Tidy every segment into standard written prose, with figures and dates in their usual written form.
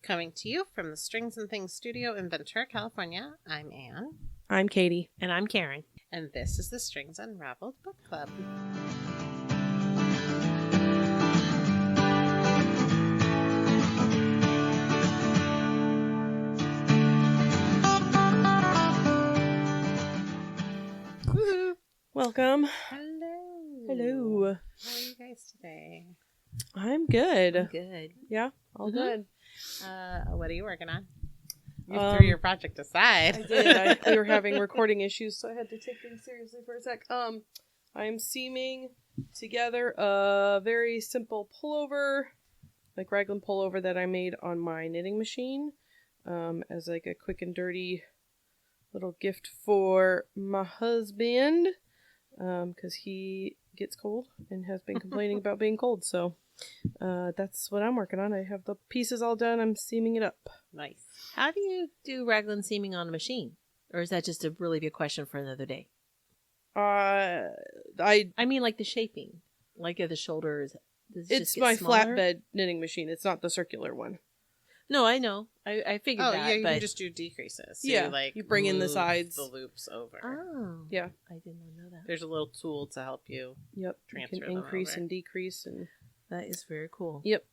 Coming to you from the Strings and Things studio in Ventura, California, I'm Anne. I'm Katie. And I'm Karin. And this is the Strings Unraveled Book Club. Woohoo! Welcome. Hello. Hello. How are you guys today? I'm good. I'm good. Yeah, all good. What are you working on? You threw your project aside. I did. We were having recording issues, so I had to take things seriously for a sec. I'm seaming together a very simple pullover, like raglan pullover that I made on my knitting machine, as like a quick and dirty little gift for my husband, because he gets cold and has been complaining about being cold. So that's what I'm working on. I have the pieces all done. I'm seaming it up. Nice. How do you do raglan seaming on a machine? Or is that just a really big question for another day? I mean, like the shaping. Like the shoulders. Does it It's just get my smaller? flatbed knitting machine. It's not the circular one. No, I know. I figured that. Yeah, you but... can just do decreases. So Yeah, you you bring in the move sides. the loops over. Oh. Yeah. I did not know that. There's a little tool to help you. Yep. Transfer You can them increase over. and decrease and. That is very cool. Yep.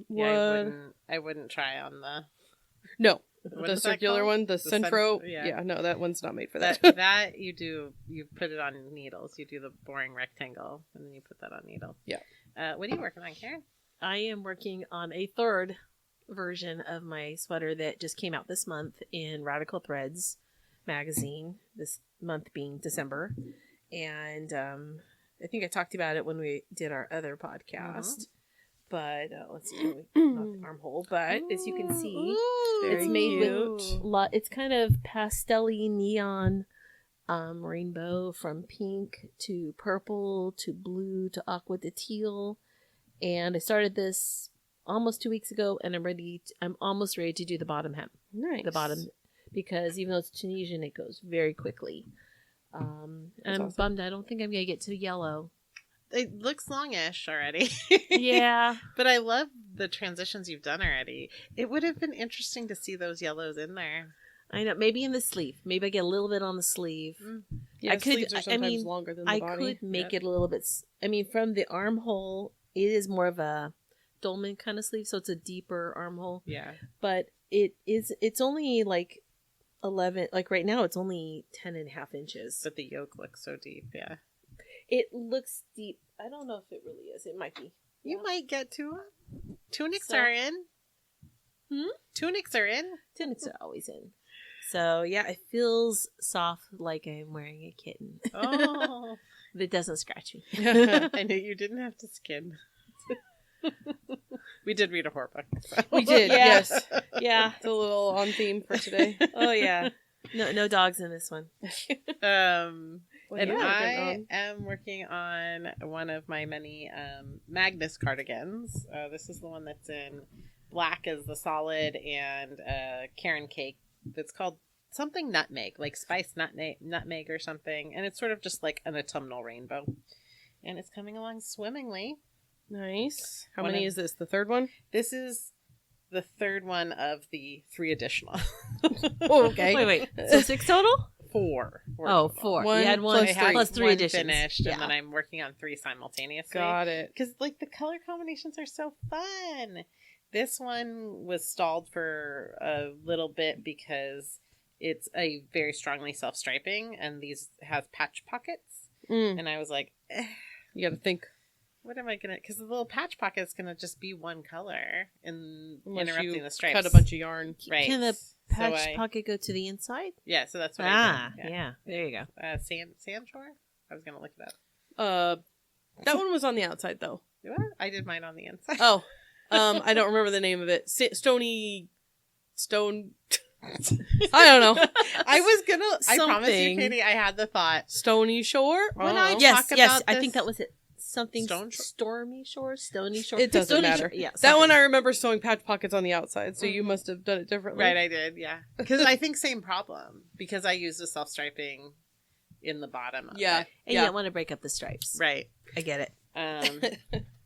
Yeah, I wouldn't try on the... No. What The is that circular called? one, the Centro. Yeah. No, that one's not made for that. that you put it on needles. You do the boring rectangle, and then you put that on needle. Yeah. What are you working on, Karin? I am working on a third version of my sweater that just came out this month in Radical Threads magazine, this month being December. And I think I talked about it when we did our other podcast. But let's see, not the armhole. But as you can see, it's made with it's kind of pastel-y neon rainbow, from pink to purple to blue to aqua to teal. And I started this almost 2 weeks ago, and I'm almost ready to do the bottom hem. Nice. The bottom, because even though it's Tunisian, it goes very quickly. And I'm awesome. bummed I don't think I'm gonna get to yellow. It looks longish already. Yeah. But I love the transitions you've done already. It would have been interesting to see those yellows in there. I know. Maybe in the sleeve. Maybe I get a little bit on the sleeve. Yeah, I could. sleeves are sometimes longer than the I body. could make it a little bit. From the armhole, it is more of a dolman kind of sleeve, so it's a deeper armhole. Yeah. But it's only like 11. Like right now, it's only 10.5 inches. But the yoke looks so deep. Yeah. It looks deep. I don't know if it really is. It might be. You might get to tunics So- are in. Tunics are in. Tunics are always in. So yeah, it feels soft, like I'm wearing a kitten. Oh. That doesn't scratch me. I knew you didn't have to skin. We did read a horror book. So. We did, Yeah. yes. Yeah. It's a little on theme for today. Oh yeah. No dogs in this one. What And are you working I on? am working on one of my many Magnus cardigans. This is the one that's in black as the solid and Karin cake. That's called something nutmeg, like spiced nutmeg or something. And it's sort of just like an autumnal rainbow. And it's coming along swimmingly. Nice. How One many of- is this? The third one? This is the third one of the 3 additional. Oh, okay. Wait. So 6 total? 4. Oh, total. 4. One You had one plus I had plus 3 one additions. finished, Yeah. and then I'm working on 3 simultaneously. Got it. Because like the color combinations are so fun. This one was stalled for a little bit because it's a very strongly self-striping, and these has patch pockets. And I was like, You gotta think. what am I gonna? Because the little patch pocket is gonna just be one color and Unless interrupting you the stripes. cut a bunch of yarn. Right. Can the patch So pocket go to the inside? Yeah, so that's what I did. Yeah. There you go. Sandshore? I was gonna look it up. That one was on the outside though. What? I did mine on the inside. Oh, I don't remember the name of it. Stone. I don't know. I was gonna. I promise you, Something. Katie. I had the thought. Stony Shore. When I Yes, talk yes. about I this- think that was it. Something Stone Shore? Stormy Shore, Stony Shore. It doesn't Stony matter. Shore. Yeah, That one something. I remember sewing patch pockets on the outside, so you must have done it differently. Right, I did. Yeah, because I think same problem because I used the self striping in the bottom. Of Yeah. it. And you don't want to break up the stripes. Right. I get it.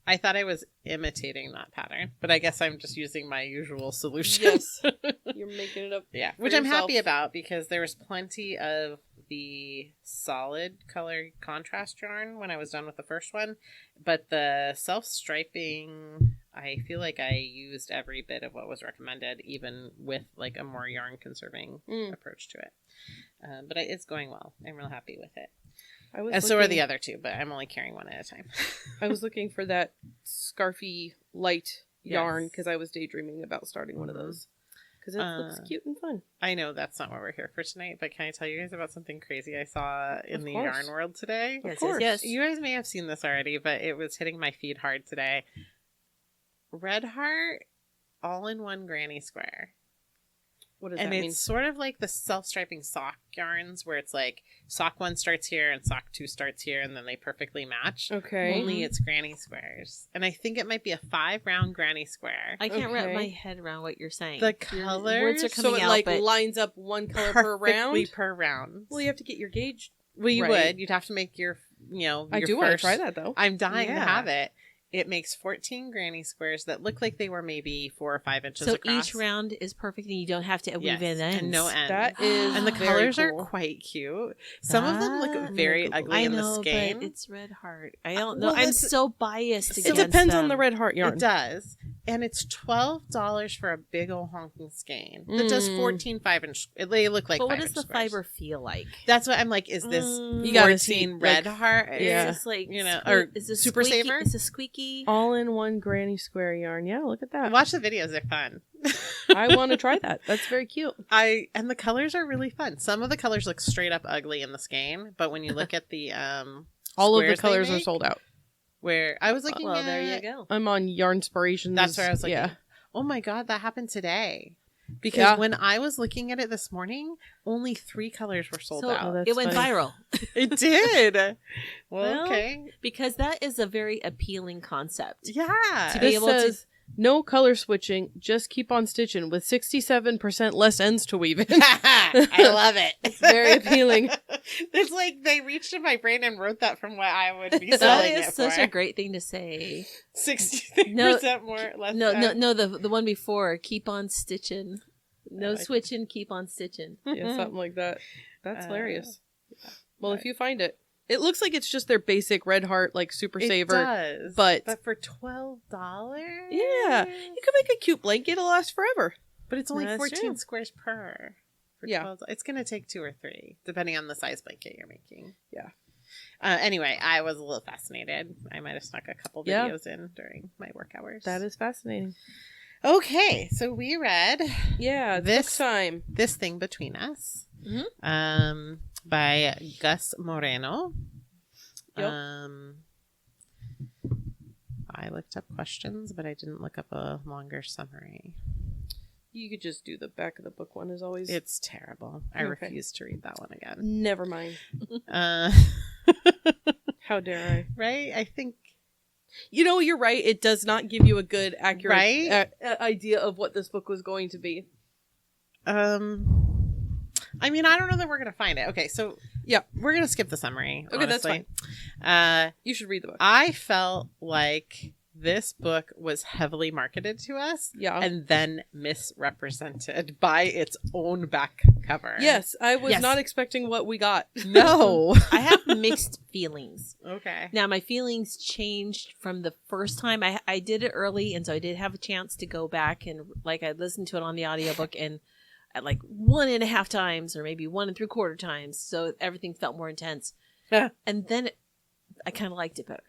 I thought I was imitating that pattern, but I guess I'm just using my usual solution. Yes. You're making it up. Yeah, for which I'm yourself. happy about because there was plenty of the solid color contrast yarn when I was done with the first one, but the self-striping, I feel like I used every bit of what was recommended, even with like a more yarn conserving approach to it. But it's going well. I'm real happy with it. And so are the other two, but I'm only carrying one at a time. I was looking for that scarfy light yarn because I was daydreaming about starting one of those. Because it looks cute and fun. I know that's not what we're here for tonight, but can I tell you guys about something crazy I saw in the yarn world today? Yes, Of course. yes. You guys may have seen this already, but it was hitting my feed hard today. Red Heart all-in-one granny square. What does And that mean? it's sort of like the self-striping sock yarns where it's like sock 1 starts here and sock 2 starts here and then they perfectly match. Okay. Only it's granny squares. And I think it might be a 5-round granny square. I can't wrap Okay. my head around what you're saying. The Your colors- words are So coming it out, like but lines up one color per Perfectly round? per round. Well, you have to get your gauge. Well, you right. would. You'd have to make your, I your do want to first- try that though. I'm dying to Yeah. have it. It makes 14 granny squares that look like they were maybe 4 or 5 inches so across. each round is perfect, and you don't have to weave Yes, in ends. and no ends. That is And the very colors are cool. quite cute. Some of them look Ah, very I ugly in the know, skein. but it's Red Heart. I don't know. Well, I'm it's- so biased It It against depends on them. the red heart yarn. It does. And it's $12 for a big old honking skein that does 14 5-inch. They look like But what 5-inch does the squares. fiber feel like? That's what I'm like. Is this You gotta see, 14 red like, heart? yeah. Is this like or is this Super squeaky? Saver? Is this squeaky? All in one granny square yarn. Yeah, look at that. Watch the videos; they're fun. I want to try that. That's very cute. And the colors are really fun. Some of the colors look straight up ugly in the skein, but when you look at the All of the squares they colors are make, sold out. Where I was looking Well, at, there you go. I'm on Yarnspirations. That's where I was looking. Yeah. Oh my god, that happened today. Because Yeah. when I was looking at it this morning, only 3 colors were sold So out. that's it went funny. viral It did. Well, Well, okay. because that is a very appeling concept. Yeah. To be This able to- says no color switching. Just keep on stitching with 67% less ends to weave in. I love it. It's very appealing. It's like they reached in my brain and wrote that from what I would be That selling is it such for. a great thing to say. 63% more, less. No, the one before. Keep on stitching. No I like it. switching. Keep on stitching. Yeah, something like that. That's hilarious. Well, Right. if you find it, it looks like it's just their basic red heart, like Super It Saver. does, but- for $12, Yeah, you could make a cute blanket. It'll last forever. but it's only That's 14 true. squares per. For Yeah. 12. It's gonna take 2 or 3, depending on the size blanket you're making. Yeah. Anyway, I was a little fascinated. I might have snuck a couple Yeah. videos in during my work hours. That is fascinating. Okay, so we read Yeah, this time. This Thing Between Us, Mhm. by Gus Moreno. Yep. I looked up questions, but I didn't look up a longer summary. You could just do the back of the book one as always. It's terrible. I Okay. refuse to read that one again. Never mind. Uh, How dare I? right? I think You know, you're right. It does not give you a good, accurate Right? idea of what this book was going to be. I mean, I don't know that we're gonna find it. Okay, so Yeah. we're gonna skip the summary. Okay, that's honestly. You should read the book. I felt like this book was heavily marketed to us Yeah. and then misrepresented by its own back cover. Yes, I was Yes. not expecting what we got. No. I have mixed feelings. Okay. Now, my feelings changed from the first time. I did it early, and so I did have a chance to go back and, like, I listened to it on the audiobook and at like 1.5 times or maybe 1 3/4 times. So everything felt more intense. Yeah. And then I kind of liked it better.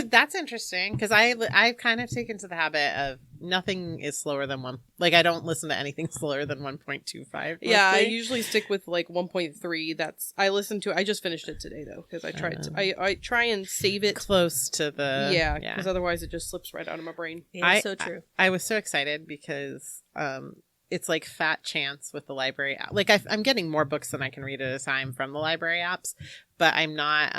That's interesting because I've kind of taken to the habit of nothing is slower than 1. Like, I don't listen to anything slower than 1.25. Yeah, I mostly. usually stick with like 1.3. I listened to it. I just finished it today though because I tried to. I try and save it. Close to the Yeah, because otherwise it just slips right out of my brain. Yeah, so true. I was so excited because it's like fat chance with the library app. Like I'm getting more books than I can read at a time from the library apps, but I'm not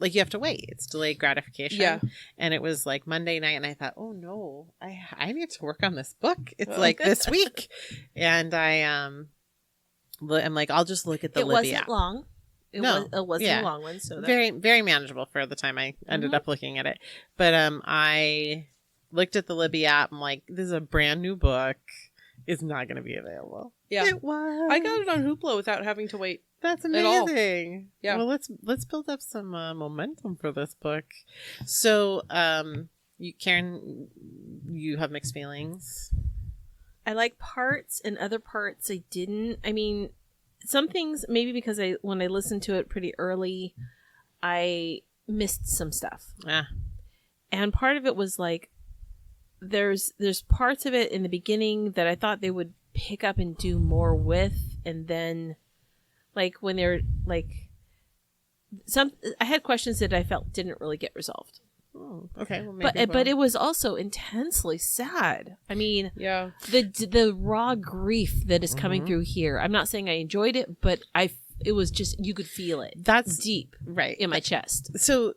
like you have to wait. It's delayed gratification. Yeah. And it was like Monday night and I thought, oh no, I need to work on this book. It's like this week. And I'm like, I'll just look at the It Libby wasn't app. long. It No. wasn't Yeah. a long one, so that, Very, very manageable for the time I ended Mhm. up looking at it. But I looked at the Libby app. I'm like, this is a brand new book. It's not going to be available. Yeah. It was. I got it on Hoopla without having to wait. That's at all. amazing. Yeah. Well, let's build up some momentum for this book. So, Karin, you have mixed feelings. I like parts and other parts I didn't. I mean, some things maybe because when I listened to it pretty early, I missed some stuff. Ah. And part of it was like there's parts of it in the beginning that I thought they would pick up and do more with, and then like when they're like I had questions that I felt didn't really get resolved. Oh, okay. Well, maybe But it was also intensely sad. I mean, Yeah. the raw grief that is coming Mhm. through here. I'm not saying I enjoyed it, but it was just, you could feel it. That's deep right in my chest. So,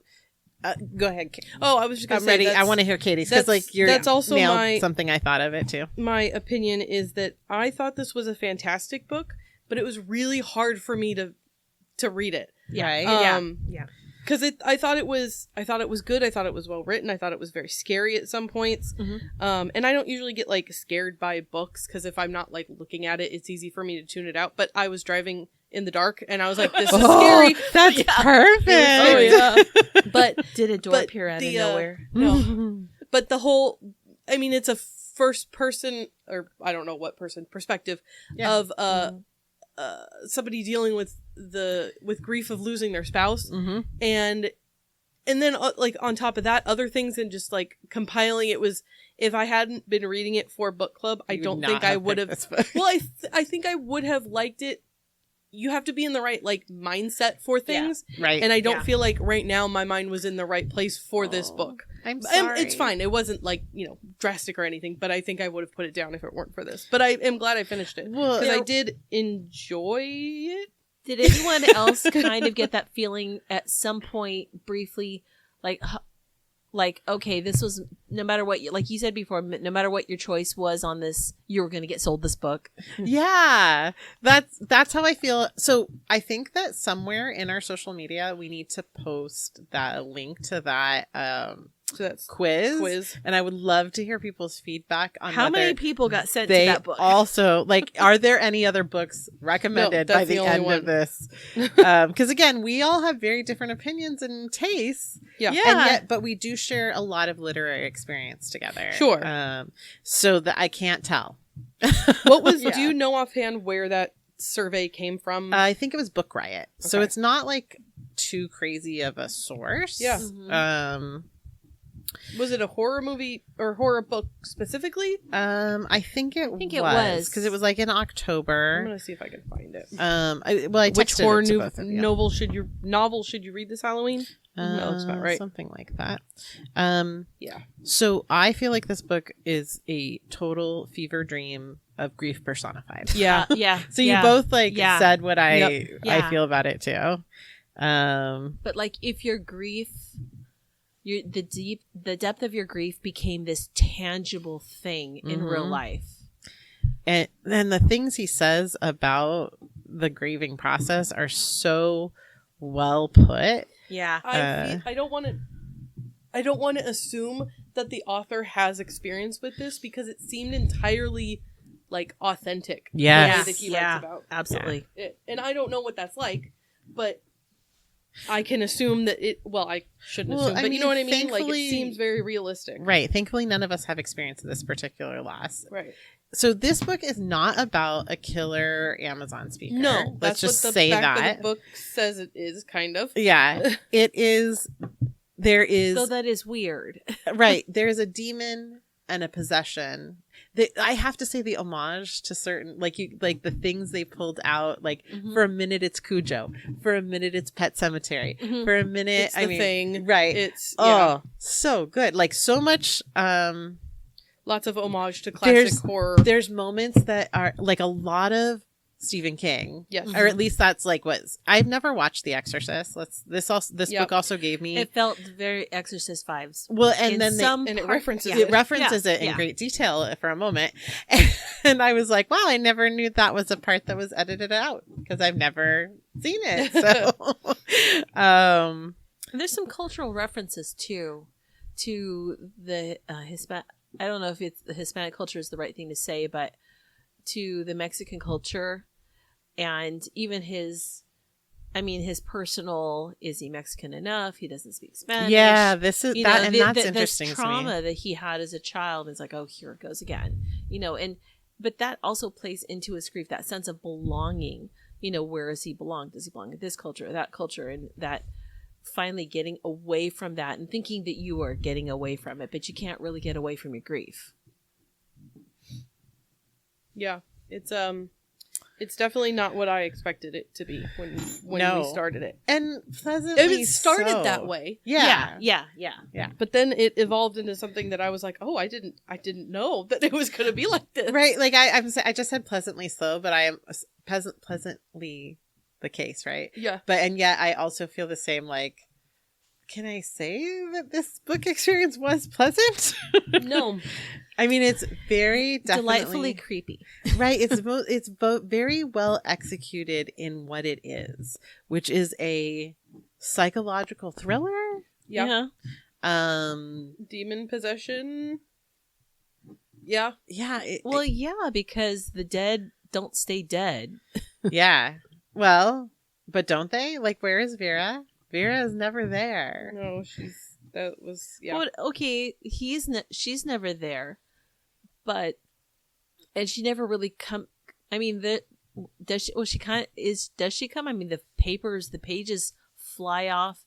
go ahead. Oh, I was just gonna I'm say ready. I want to hear Katie's because, like, you're that's also nailed something I thought of it too. my opinion is that I thought this was a fantastic book, but it was really hard for me to read it. Yeah. Right? Yeah. Because I thought it was good. I thought it was well written. I thought it was very scary at some points. Mhm. And I don't usually get like scared by books because if I'm not like looking at it, it's easy for me to tune it out. But I was driving in the dark and I was like, this is scary. That's perfect. Oh yeah. But Did a door But appear out of the, nowhere? no. But the whole, I mean, it's a first person, or I don't know what person perspective Yeah. of somebody dealing with grief of losing their spouse, Mm-hmm. and then like on top of that, other things, and just like compiling it was. If I hadn't been reading it for book club, I don't think I would have. Well, I think I would have liked it. You have to be in the right like mindset for things, Right. and I don't Yeah. feel like right now my mind was in the right place for this Oh. book. I'm sorry. It's fine. It wasn't like, drastic or anything, but I think I would have put it down if it weren't for this. But I am glad I finished it. Well, Because I did enjoy it. Did anyone else kind of get that feeling at some point briefly, like, okay, this was, no matter what, like you said before, no matter what your choice was on this, you were going to get sold this book. Yeah, that's how I feel. So I think that somewhere in our social media we need to post that link to that So that's quiz, and I would love to hear people's feedback on How whether many people got sent they to that book? also like. Are there any other books recommended No, by that's the the only end one. of this? Because again, we all have very different opinions and tastes. Yeah. And yet, but we do share a lot of literary experience together. Sure. So that I can't tell. What was, Yeah. do you know offhand where that survey came from? I think it was Book Riot. So Okay. it's not like too crazy of a source. Yeah. Mhm. Was it a horror movie or horror book specifically? I think it it was was. because it was like in I'm October. going to see if I can find it. I Which texted horror it to both of you. novel should you read this Halloween? That looks about right. Something like that. Yeah. So I feel like this book is a total fever dream of grief personified. Yeah. Yeah. So you both Yeah. said what I Yep. Yeah. feel about it too. But like, if your grief, the depth of your grief became this tangible thing in real Mhm. life. And then the things he says about the grieving process are so well put. Yeah. I don't want to assume that the author has experience with this because it seemed entirely like authentic. Yes. The way that he Yeah. writes about Absolutely. it. And I don't know what that's like, but I can assume that it. Well, I shouldn't Well, assume, I but you know what I mean, mean. Like thankfully- it seems very realistic. Right. Thankfully, none of us have experienced this particular loss. Right. So this book is not about a killer Amazon speaker. No, Let's that's just what the say back that. of the book says it is kind of. Yeah, it is. There is So that is weird. right. There is a demon and a possession. I have to say the homage to certain like the things they pulled out. Like Mhm. for a minute it's Cujo, for a minute it's Pet Cemetery, Mhm. for a minute It's the thing. right? It's Oh, so good. Like so much. lots of homage to classic There's- horror. There's moments that are like a lot of Stephen King. Yes. Or at least that's like what I've never watched The Exorcist. This Yep. book also gave me It felt very Exorcist vibes. well, and In then some and it part- references yeah. it references it in Yeah. great detail for a moment, and I was like, wow, I never knew that was a part that was edited out because I've never seen it. So, And there's some cultural references too to the Hispanic. I don't know if it's the Hispanic culture is the right thing to say, but to the Mexican culture, and even his personal, is he Mexican enough? He doesn't speak Spanish. yeah, this is You that, know, and that's interesting this to me. trauma that he had as a child is like, oh, here it goes again. But that also plays into his grief, that sense of belonging. Where does he belong? Does he belong in this culture or that culture? And that finally getting away from that and thinking that you are getting away from it, but you can't really get away from your grief. Yeah, it's definitely not what I expected it to be when No. we started it. And pleasantly It started so. that way, Yeah. Yeah. but then it evolved into something that I was like, oh, I didn't know that it was going to be like this. Right. Like I just said pleasantly slow, but I am pleasantly the case, right? Yeah. But and yet I also feel the same. Like, can I say that this book experience was pleasant? No. I mean, it's very Delightfully creepy. right. It's very well executed in what it is, which is a psychological thriller. Yep. Yeah. Demon possession. Yeah. Yeah. Because the dead don't stay dead. Yeah. Well, but don't they? Like, where is Vera? Vera is never there. No, that was, yeah. But okay, she's never there, and she never really come. I mean, does she? Well, she kind of is. Does she come? I mean, the pages fly off.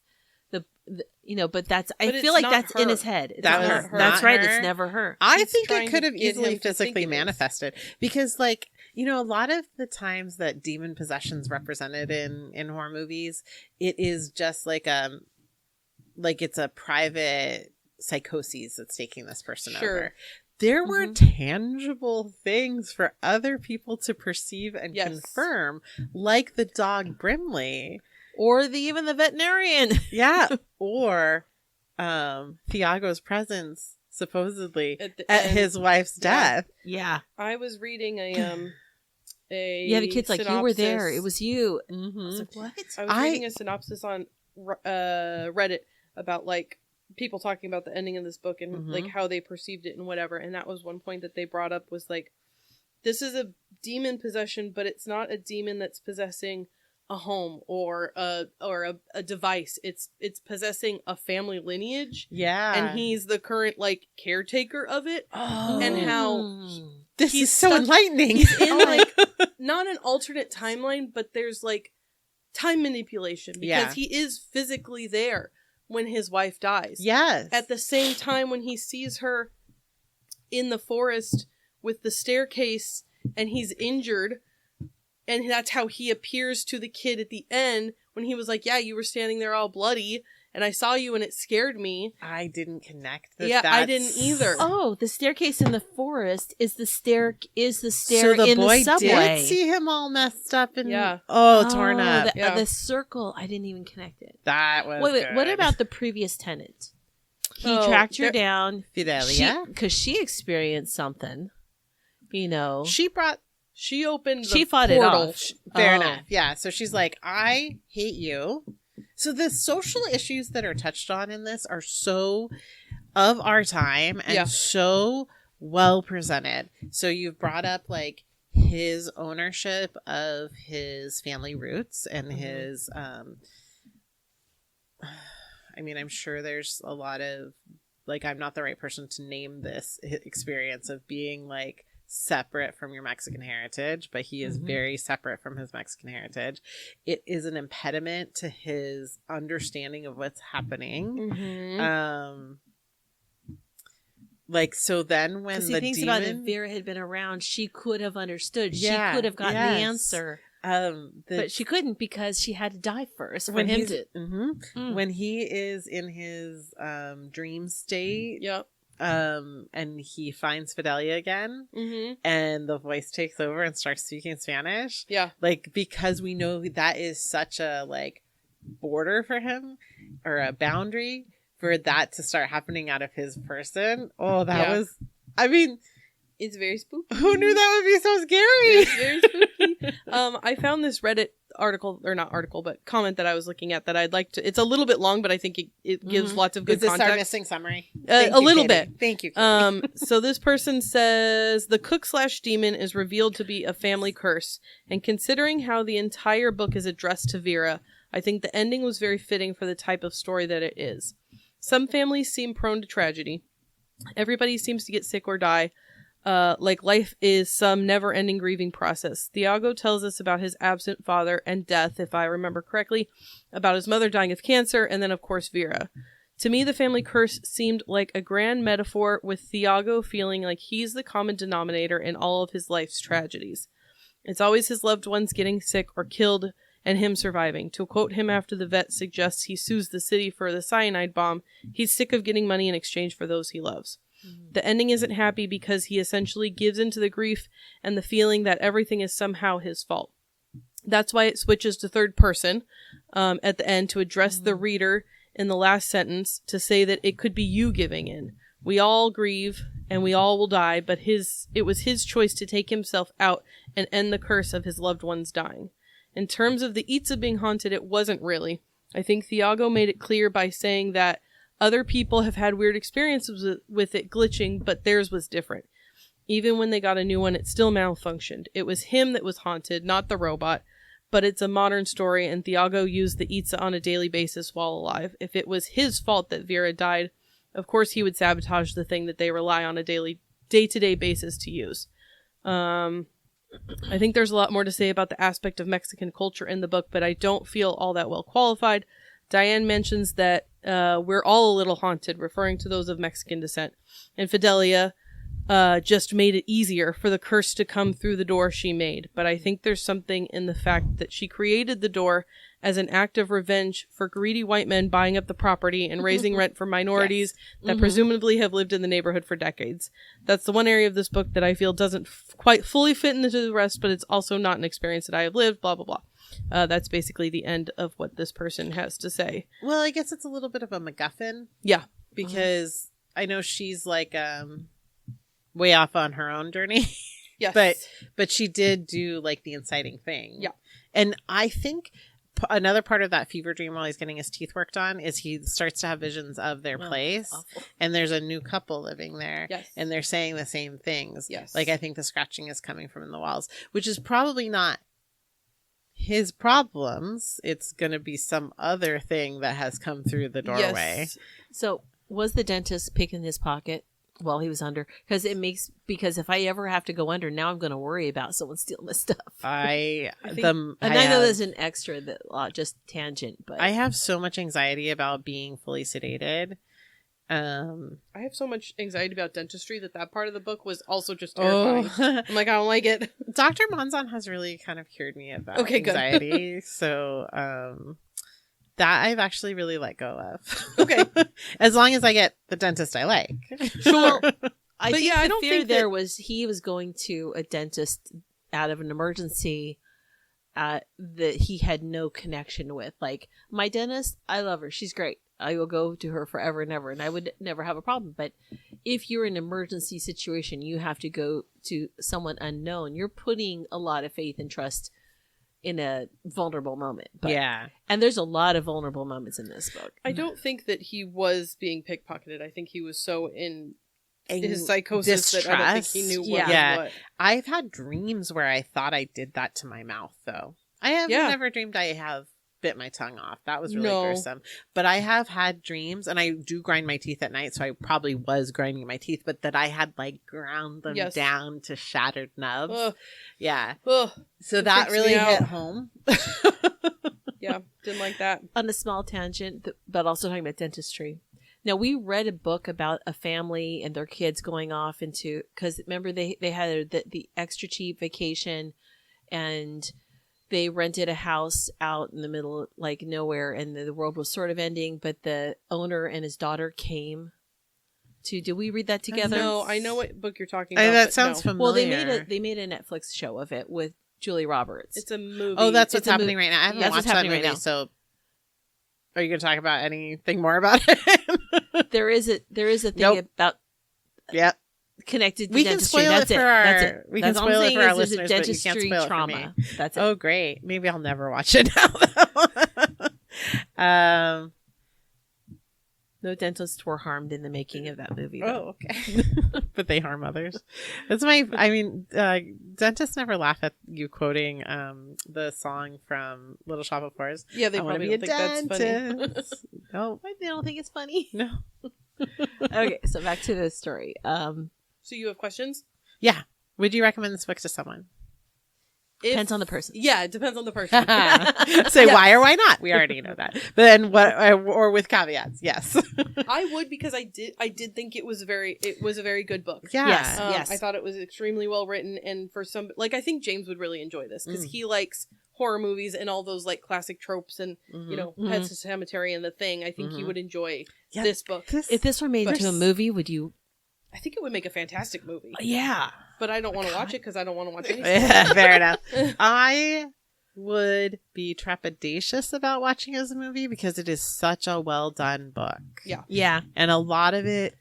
But that's. But I feel it's like not that's in her. his head. It's That not was her. not That's right. her. It's never her. I He's think trying it could to have get easily him to think physically it is. manifested because, like, a lot of the times that demon possession's represented in horror movies, it is just like it's a private psychosis that's taking this person Sure. over. There were tangible things for other people to perceive and Yes. confirm, like the dog Brimley. Or even the veterinarian. Yeah. Or Thiago's presence, supposedly, At the at end. his wife's Yeah. death. Yeah. I was reading a Yeah. The kid's like, you were there. synopsis. It was you. Mm-hmm. I was like, what? I was reading a synopsis on Reddit about like people talking about the ending of this book and like how they perceived it and whatever, and that was one point that they brought up was like, this is a demon possession, but it's not a demon that's possessing a home or a device. It's possessing a family lineage, Yeah. and he's the current like caretaker of it. Oh. And how This he's is so stuck- enlightening. He's in like not an alternate timeline, but there's like time manipulation because Yeah. he is physically there when his wife dies. Yes. At the same time, when he sees her in the forest with the staircase and he's injured, and that's how he appears to the kid at the end when he was like, yeah, you were standing there all bloody and I saw you and it scared me. I didn't connect. That Yeah, I that's- didn't either. Oh, the staircase in the forest is the stair So the in boy the subway. did see him all messed up and Yeah. torn up. The circle. I didn't even connect it. That was Wait, what good. about the previous tenant? He Oh, tracked her there- down. Fidelia? Because she experienced something. You know. She opened the She fought it portal. off. Fair Oh. enough. Yeah. So she's like, I hate you. So the social issues that are touched on in this are so of our time and Yeah. so well presented. So you've brought up like his ownership of his family roots and his I mean, I'm sure there's a lot of like, I'm not the right person to name this experience of being like separate from your Mexican heritage, but he is very separate from his Mexican heritage. It is an impediment to his understanding of what's happening. Mhm. Like, so then when Because he the thinks demon, about if Vera had been around, she could have understood. Yeah, She could have gotten yes. the answer. But she couldn't because she had to die first for him he's- to. when he is in his dream state, Yep. and he finds Fidelia again, and the voice takes over and starts speaking Spanish. Yeah. Like, because we know that is such a, like, border for him, or a boundary for that to start happening out of his person. Oh, that was, I mean, it's very spooky. Who knew that would be so scary? It's very spooky. I found this Reddit article, or not article, but comment that I was looking at that I'd like to. It's a little bit long, but I think it gives lots of good Is this context. our missing summary? A little bit. Thank you. Katie. So this person says the cook/demon is revealed to be a family curse, and considering how the entire book is addressed to Vera, I think the ending was very fitting for the type of story that it is. Some families seem prone to tragedy. Everybody seems to get sick or die. Like life is some never-ending grieving process. Thiago tells us about his absent father and death, if I remember correctly, about his mother dying of cancer, and then, of course, Vera. To me, the family curse seemed like a grand metaphor, with Thiago feeling like he's the common denominator in all of his life's tragedies. It's always his loved ones getting sick or killed, and him surviving. To quote him after the vet suggests he sues the city for the cyanide bomb, he's sick of getting money in exchange for those he loves. The ending isn't happy because he essentially gives into the grief and the feeling that everything is somehow his fault. That's why it switches to third person at the end to address the reader in the last sentence, to say that it could be you giving in. We all grieve and we all will die, but it was his choice to take himself out and end the curse of his loved ones dying. In terms of the Itza being haunted, it wasn't really. I think Thiago made it clear by saying that other people have had weird experiences with it glitching, but theirs was different. Even when they got a new one, it still malfunctioned. It was him that was haunted, not the robot. But it's a modern story, and Thiago used the Itza on a daily basis while alive. If it was his fault that Vera died, of course he would sabotage the thing that they rely on a day-to-day basis to use. I think there's a lot more to say about the aspect of Mexican culture in the book, but I don't feel all that well qualified. Diane mentions that we're all a little haunted, referring to those of Mexican descent. And Fidelia just made it easier for the curse to come through the door she made. But I think there's something in the fact that she created the door as an act of revenge for greedy white men buying up the property and raising rent for minorities that presumably have lived in the neighborhood for decades. That's the one area of this book that I feel doesn't quite fully fit into the rest, but it's also not an experience that I have lived, blah, blah, blah. That's basically the end of what this person has to say. Well, I guess it's a little bit of a MacGuffin. Yeah. Because I know she's like way off on her own journey. Yes. But she did do like the inciting thing. Yeah. And I think another part of that fever dream while he's getting his teeth worked on is he starts to have visions of their place. Awful. And there's a new couple living there. Yes. And they're saying the same things. Yes. Like, I think the scratching is coming from the walls, which is probably not his problems. It's going to be some other thing that has come through the doorway. Yes. So was the dentist picking his pocket while he was under? Because if I ever have to go under, now I'm going to worry about someone stealing my stuff. I know there's an extra that just tangent, but I have so much anxiety about being fully sedated. I have so much anxiety about dentistry that part of the book was also just terrifying. I'm like, I don't like it. Dr. Monzon has really kind of cured me of that anxiety. Good. So that I've actually really let go of. Okay. As long as I get the dentist I like. Sure. I don't think there was he was going to a dentist out of an emergency that he had no connection with. Like, my dentist, I love her. She's great. I will go to her forever and ever, and I would never have a problem. But if you're in an emergency situation, you have to go to someone unknown. You're putting a lot of faith and trust in a vulnerable moment. Yeah. And there's a lot of vulnerable moments in this book. I don't think that he was being pickpocketed. I think he was so in his psychosis that I don't think he knew what was what. I've had dreams where I thought I did that to my mouth, though. I have never dreamed I have bit my tongue off. That was really gruesome. But I have had dreams, and I do grind my teeth at night, so I probably was grinding my teeth, but that I had like ground them down to shattered nubs. Ugh. Yeah. Ugh. So that really hit home. Yeah, didn't like that. On a small tangent, but also talking about dentistry. Now, we read a book about a family and their kids going off into, because remember they had the extra cheap vacation, and they rented a house out in the middle, like nowhere, and the world was sort of ending, but the owner and his daughter came too. Did we read that together? No, I know what book you're talking about. That but sounds no. familiar. Well, they made a Netflix show of it with Julie Roberts. It's a movie. Oh, that's what's It's a happening right now. I haven't That's watched what's that happening movie, right now. so are you going to talk about anything more about it? There is a thing Nope. about Yep. connected to We can dentistry. spoil it That's for That's our- it. we That's can all I'm spoil it saying for our is there's a listeners, but you can't dentistry spoil it for trauma. me. That's it. Oh, great. Maybe I'll never watch it now. No dentists were harmed in the making of that movie. Though. Oh, okay. But they harm others. That's dentists never laugh at you quoting the song from Little Shop of Horrors. Yeah, they I wanna probably be don't think that's funny. dentist. No, Why they don't think it's funny? no. Okay, so back to the story. So you have questions? Yeah. Would you recommend this book to someone? Depends on the person. Yeah, it depends on the person. Say Yeah. why or why not. We already know that. But then what? Or with caveats. Yes. I would, because I did think it was a very good book. Yeah. Yes. I thought it was extremely well written, and for some, like, I think James would really enjoy this because he likes horror movies and all those like classic tropes and Mhm. you know, Mhm. Pet Cemetery and The Thing. I think he Mhm. would enjoy Yeah, this book. If this were made into a movie, would you? I think it would make a fantastic movie, Yeah. but I don't want to watch it because I don't want to watch anything. Yeah, fair enough. I would be trepidatious about watching it as a movie because it is such a well done book. Yeah. And a lot of it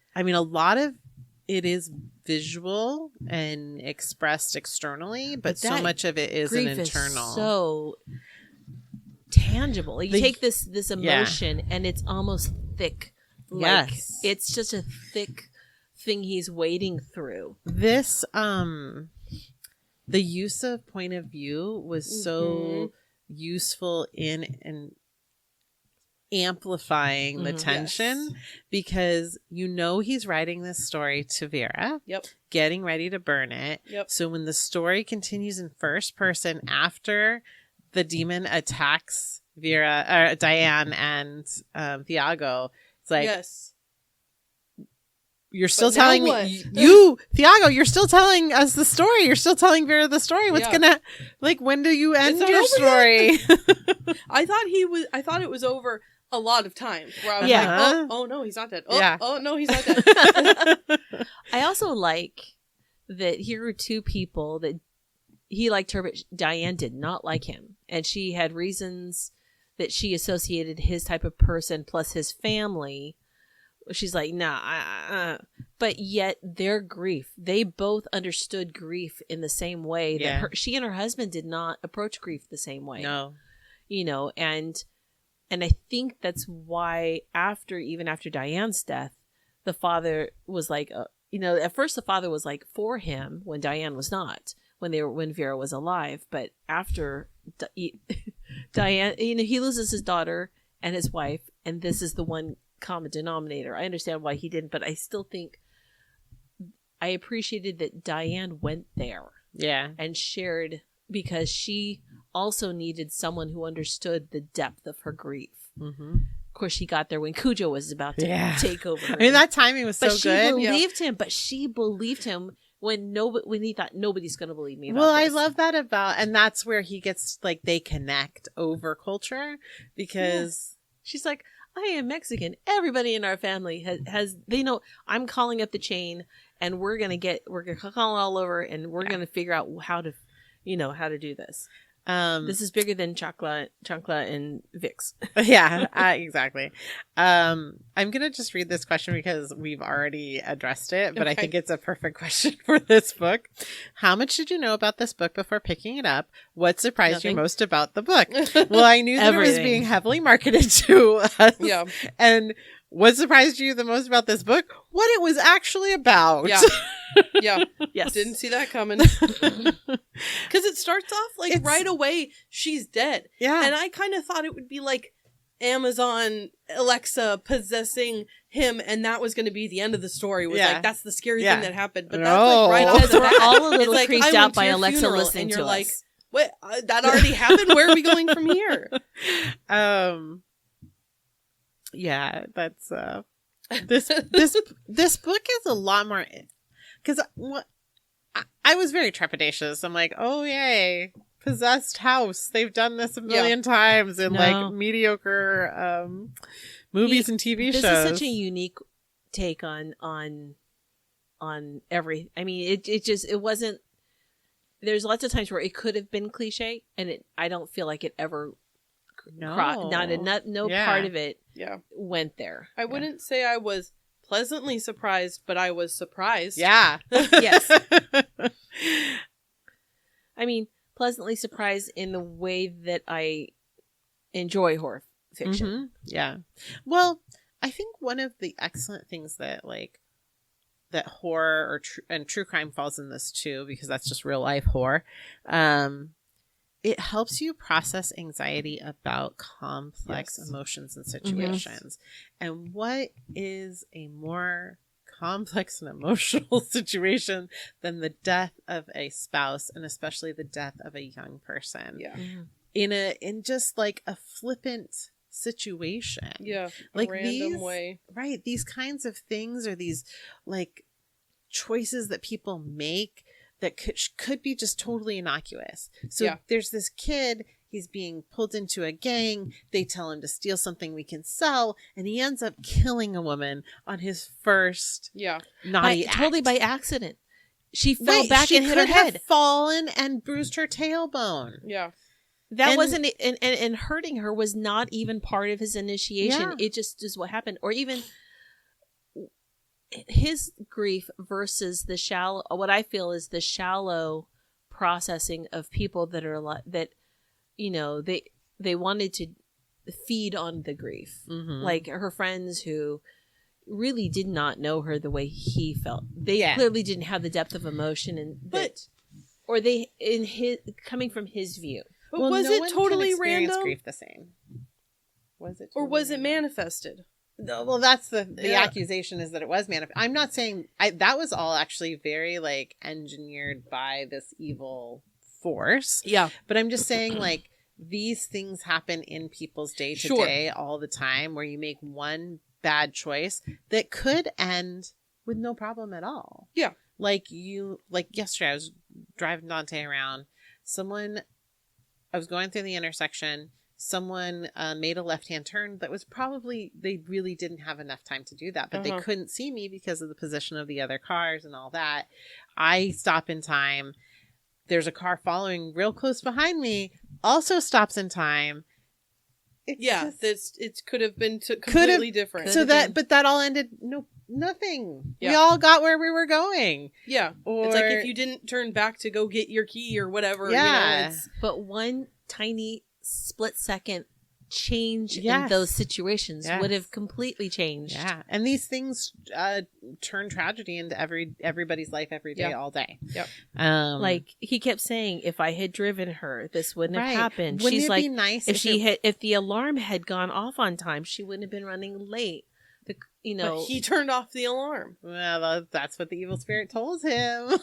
is visual and expressed externally, but so that much of it is an Grief internal. is so tangible. Like, you The- take this emotion and it's almost thick. Like, Yes. it's just a thick thing he's wading through. This the use of point of view was so useful in amplifying the Mhm. tension because he's writing this story to Vera. Yep. Getting ready to burn it. Yep. So when the story continues in first person after the demon attacks Diane and Thiago, it's like Yes. you're still But now telling what? me Thiago, you're still telling us the story. You're still telling Vera the story. What's Yeah. gonna when do you end not your over story? I thought it was over a lot of times where I was Yeah. like, oh no, he's not dead. Oh, Yeah. oh no, he's not dead. I also like that here were two people that he liked her, but Diane did not like him. And she had reasons that she associated his type of person plus his family. She's like, nah. But yet their grief, they both understood grief in the same way that she and her husband did not approach grief the same way. No. And I think that's why even after Diane's death, the father was like, at first the father was like for him when Diane was not, when Vera was alive. But after Diane, he loses his daughter and his wife, and this is the one common denominator. I understand why he didn't, but I still think I appreciated that Diane went there. Yeah. And shared, because she also needed someone who understood the depth of her grief. Mm-hmm. Of course, she got there when Cujo was about to take over her. I mean, that timing was but so she good. believed him. But she believed him when he thought nobody's going to believe me about Well, this. I love that and that's where he gets they connect over culture because She's like, I am Mexican. Everybody in our family has they know I'm calling up the chain, and we're gonna call all over, and we're gonna figure out how to do this. This is bigger than Chancla and Vicks. Yeah, exactly. I'm gonna just read this question because we've already addressed it, but I Okay. think it's a perfect question for this book. How much did you know about this book before picking it up? What surprised you Nothing. most about the book? Well, I knew that it was Everything. being heavily marketed to us. Yeah. And what surprised you the most about this book? What it was actually about. Yeah. Yeah. Yes. Didn't see that coming. Because it starts off right away, she's dead. Yeah. And I kind of thought it would be like Amazon Alexa possessing him, and that was going to be the end of the story. Was Yeah. like, that's the scary Yeah. thing that happened. But No. that's right off Because the we're bat. all a little It's like, creeped I out went to by your Alexa funeral, listening and to you're like, us. what? That already happened? Where are we going from here? Yeah, that's this book is a lot more because I was very trepidatious. I'm like, oh yay, possessed house. They've done this a million times in No. like mediocre movies and TV shows. This is such a unique take on every. I mean, it wasn't. There's lots of times where it could have been cliche, and I don't feel like it ever. No, part of it. Yeah. Went there. I wouldn't say I was pleasantly surprised, but I was surprised. Yeah. Yes. I mean, pleasantly surprised in the way that I enjoy horror fiction. Mm-hmm. Yeah. Well, I think one of the excellent things that that horror and true crime falls in this too, because that's just real life horror. It helps you process anxiety about complex emotions and situations. And what is a more complex and emotional situation than the death of a spouse, and especially the death of a young person? Yeah. In just like a flippant situation. Yeah. Like random way. Right. These kinds of things, or these like choices that people make that could be just totally innocuous. So there's this kid, he's being pulled into a gang. They tell him to steal something we can sell, and he ends up killing a woman on his first naughty act. Totally by accident. She fell back and hit her head. Have fallen and bruised her tailbone. Yeah. That wasn't, and hurting her was not even part of his initiation. Yeah. It just is what happened. Or even his grief versus the shallow, what I feel is the shallow processing of people that are that, you know, they wanted to feed on the grief. Mm-hmm. Like her friends who really did not know her the way he felt. They clearly didn't have the depth of emotion, or they in his coming from his view. But was it totally random? Grief the same. Was it? Or was it manifested? No, well, that's the accusation, is that it was manifest. I'm not saying that was all actually very like engineered by this evil force. Yeah. But I'm just saying, like, these things happen in people's day to day all the time, where you make one bad choice that could end with no problem at all. Yeah. Like yesterday, I was driving Dante around. I was going through the intersection. Someone made a left-hand turn that was probably, they really didn't have enough time to do that, but they couldn't see me because of the position of the other cars and all that. I stop in time. There's a car following real close behind me, also stops in time. It could have been completely different. But that all ended nothing. Yeah. We all got where we were going. Yeah. It's like if you didn't turn back to go get your key or whatever. Yeah. You know, but one tiny split second change in those situations would have completely changed. Yeah. And these things turn tragedy into everybody's life every day, all day. Yep. Like he kept saying, if I had driven her, this wouldn't have happened. Wouldn't She's it like, be nice if the alarm had gone off on time, she wouldn't have been running late. But he turned off the alarm. Well, that's what the evil spirit told him.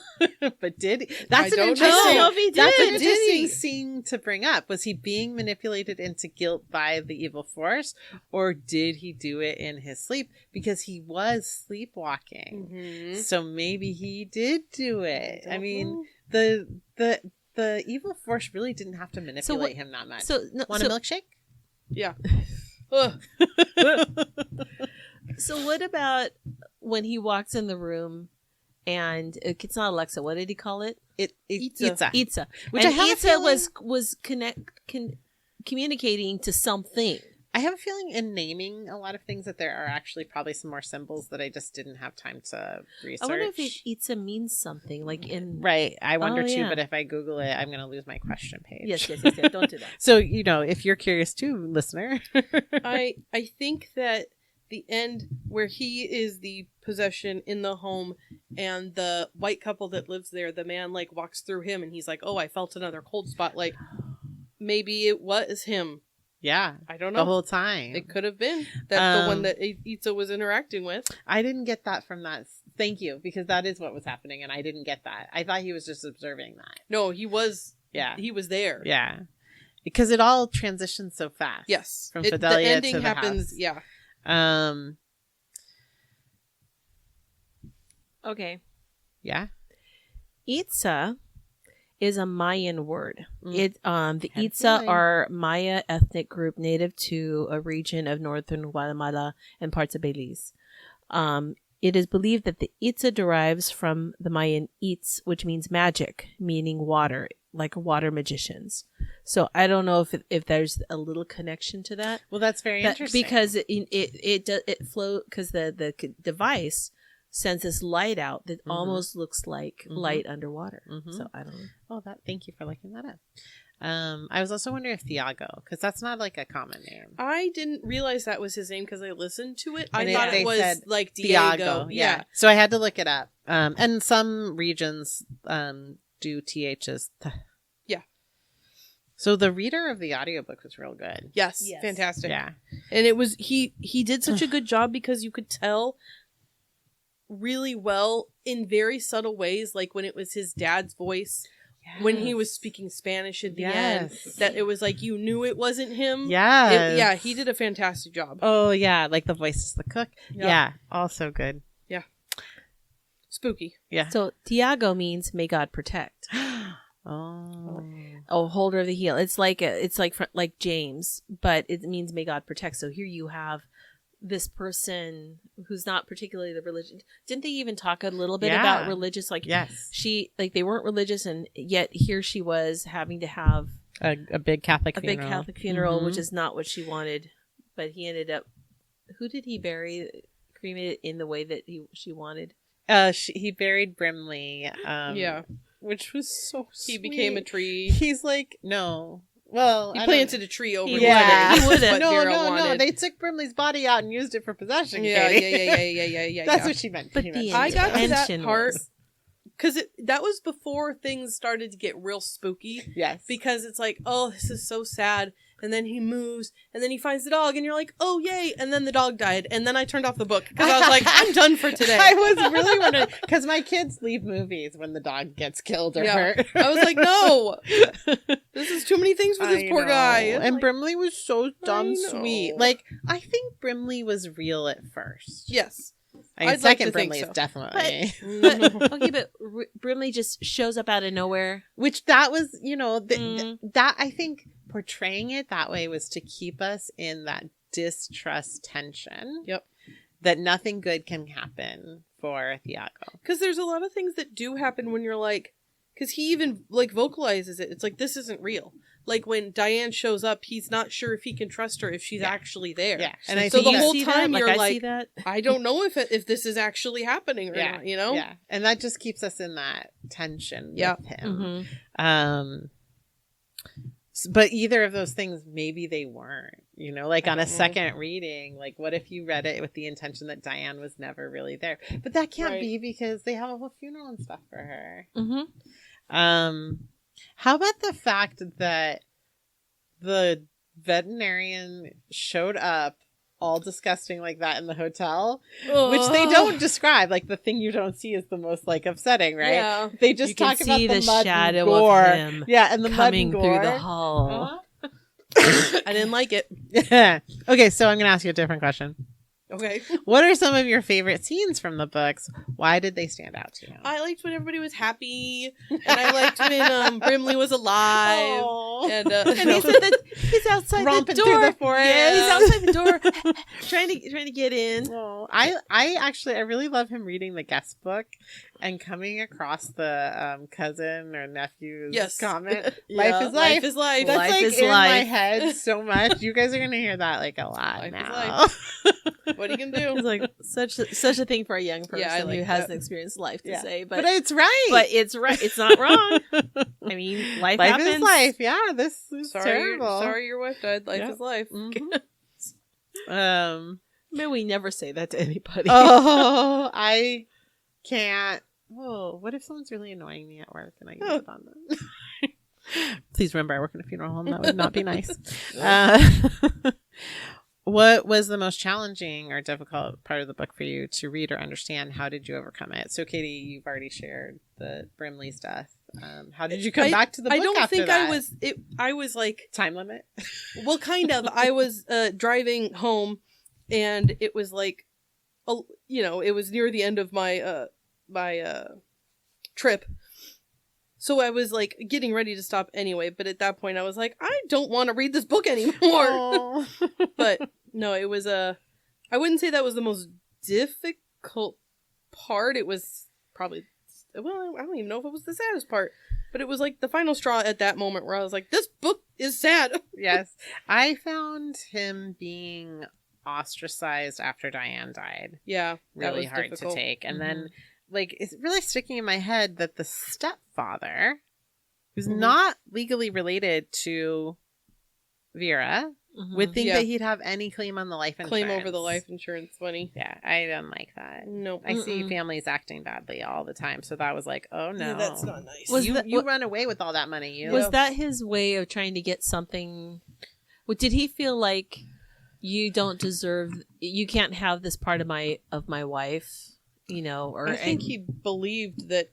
But did he? That's an interesting scene to bring up. Was he being manipulated into guilt by the evil force, or did he do it in his sleep? Because he was sleepwalking. Mm-hmm. So maybe he did do it. I mean, the evil force really didn't have to manipulate him that much. Want a milkshake? Yeah. So what about when he walks in the room and it's not Alexa? What did he call it? Itza. Which and Itza was communicating to something. I have a feeling in naming a lot of things that there are actually probably some more symbols that I just didn't have time to research. I wonder if Itza means something like in right. I wonder too, but if I Google it, I'm going to lose my question page. Yes. Don't do that. So if you're curious too, listener, I think that the end where he is the possession in the home, and the white couple that lives there, the man like walks through him, and he's like, "Oh, I felt another cold spot." Like maybe it was him. Yeah, I don't know. The whole time. It could have been that the one that Itza was interacting with. I didn't get that from that. Thank you, because that is what was happening, and I didn't get that. I thought he was just observing that. No, he was. Yeah, he was there. Yeah, because it all transitions so fast. Yes, from Fidelia the ending to the happens. house. Yeah. Okay. Yeah. Itza is a Mayan word. The Itza feeling. are Maya ethnic group native to a region of northern Guatemala and parts of Belize. It is believed that the Itza derives from the Mayan Itz, which means magic, meaning water, like water magicians. So I don't know if there's a little connection to that. Well, that's very interesting. Because it flow, because the device sends this light out that almost looks like light underwater. So I don't know. Oh, thank you for looking that up. I was also wondering if Thiago, because that's not like a common name. I didn't realize that was his name because I listened to it. And I thought it was like Diego. Yeah. So I had to look it up. And some regions do THs. Yeah. So the reader of the audiobook was real good. Yes. Fantastic. Yeah. And it was he did such a good job because you could tell really well in very subtle ways, like when it was his dad's voice. When he was speaking Spanish at the end, that it was like you knew it wasn't him. Yeah. He did a fantastic job. Oh, yeah. Like the voice is the cook. Yep. Yeah. Also good. Yeah. Spooky. Yeah. So Thiago means may God protect. Oh, holder of the heel. It's like James, but it means may God protect. So here you have this person who's not particularly the religion. Didn't they even talk a little bit about religious? Like, they weren't religious, and yet here she was having to have a big Catholic funeral, which is not what she wanted. But he ended up. Who did he bury? Cremated in the way that she wanted. He buried Brimley. Which was so sweet. He became a tree. He's like, no. Well, he planted a tree over. He would have. No. They took Brimley's body out and used it for possession. Yeah. That's what she meant. But I got to that part because that was before things started to get real spooky. Yes, because it's like, oh, this is so sad. And then he moves, and then he finds the dog, and you're like, oh, yay. And then the dog died. And then I turned off the book because I was like, I'm done for today. I was really wondering, because my kids leave movies when the dog gets killed or hurt. I was like, no. This is too many things for this poor guy. And Brimley was so dumb sweet. Like, I think Brimley was real at first. Yes. I'd second Brimley is definitely. But Brimley just shows up out of nowhere. Which that was, that I think portraying it that way was to keep us in that distrust tension. Yep. That nothing good can happen for Thiago. Because there's a lot of things that do happen when you're like, because he even like vocalizes it. It's like, this isn't real. Like when Diane shows up, he's not sure if he can trust her if she's actually there. Yeah, and so the whole time you're like, I don't know if this is actually happening or not. Yeah, and that just keeps us in that tension with him. But either of those things, maybe they weren't. Like on a second reading, like what if you read it with the intention that Diane was never really there? But that can't be because they have a whole funeral and stuff for her. How about the fact that the veterinarian showed up all disgusting like that in the hotel, which they don't describe. Like the thing you don't see is the most like upsetting, right? Yeah. They just talk about the mud shadow and gore. Of him and the coming mud and gore through the hall. I didn't like it. Yeah. Okay, so I'm going to ask you a different question. Okay. What are some of your favorite scenes from the books? Why did they stand out to you? I liked when everybody was happy, and I liked when Brimley was alive. Aww. And he said that he's outside romping the door. Through the forest. Yeah, he's outside the door, trying to get in. Oh, I really love him reading the guest book and coming across the cousin or nephew's comment. Life is life. Life is life. That's life like is in life. my head so much. You guys are gonna hear that like a lot Life now. is life. What are you gonna do? It's like such a thing for a young person like who that. hasn't experienced life to say, but it's right. But it's right. It's not wrong. I mean, life happens. Is life. Yeah, this is terrible. Sorry your wife died. Life is life. May we never say that to anybody. Oh, I can't. Oh, what if someone's really annoying me at work and I get up on them? Please remember, I work in a funeral home. That would not be nice. What was the most challenging or difficult part of the book for you to read or understand? How did you overcome it? So, Katie, you've already shared the Brimley stuff. How did you come back to the book? I don't after think that? I was like time limit. Well, kind of. I was driving home, and it was like, it was near the end of my trip. So I was like getting ready to stop anyway, but at that point I was like, I don't want to read this book anymore. But no, it was I wouldn't say that was the most difficult part. It was probably, well, I don't even know if it was the saddest part, but it was like the final straw at that moment where I was like, this book is sad. Yes. I found him being ostracized after Diane died. Yeah. Really hard difficult. to take. And then, like, it's really sticking in my head that the stepfather, who's not legally related to Vera, would think that he'd have any claim on the life insurance. Claim over the life insurance money. Yeah, I don't like that. Nope. I see families acting badly all the time, so that was like, oh no, Yeah, that's not nice. You run away with all that money. Was that his way of trying to get something? Did he feel like you don't deserve? You can't have this part of my wife, you know? Or I think he believed that.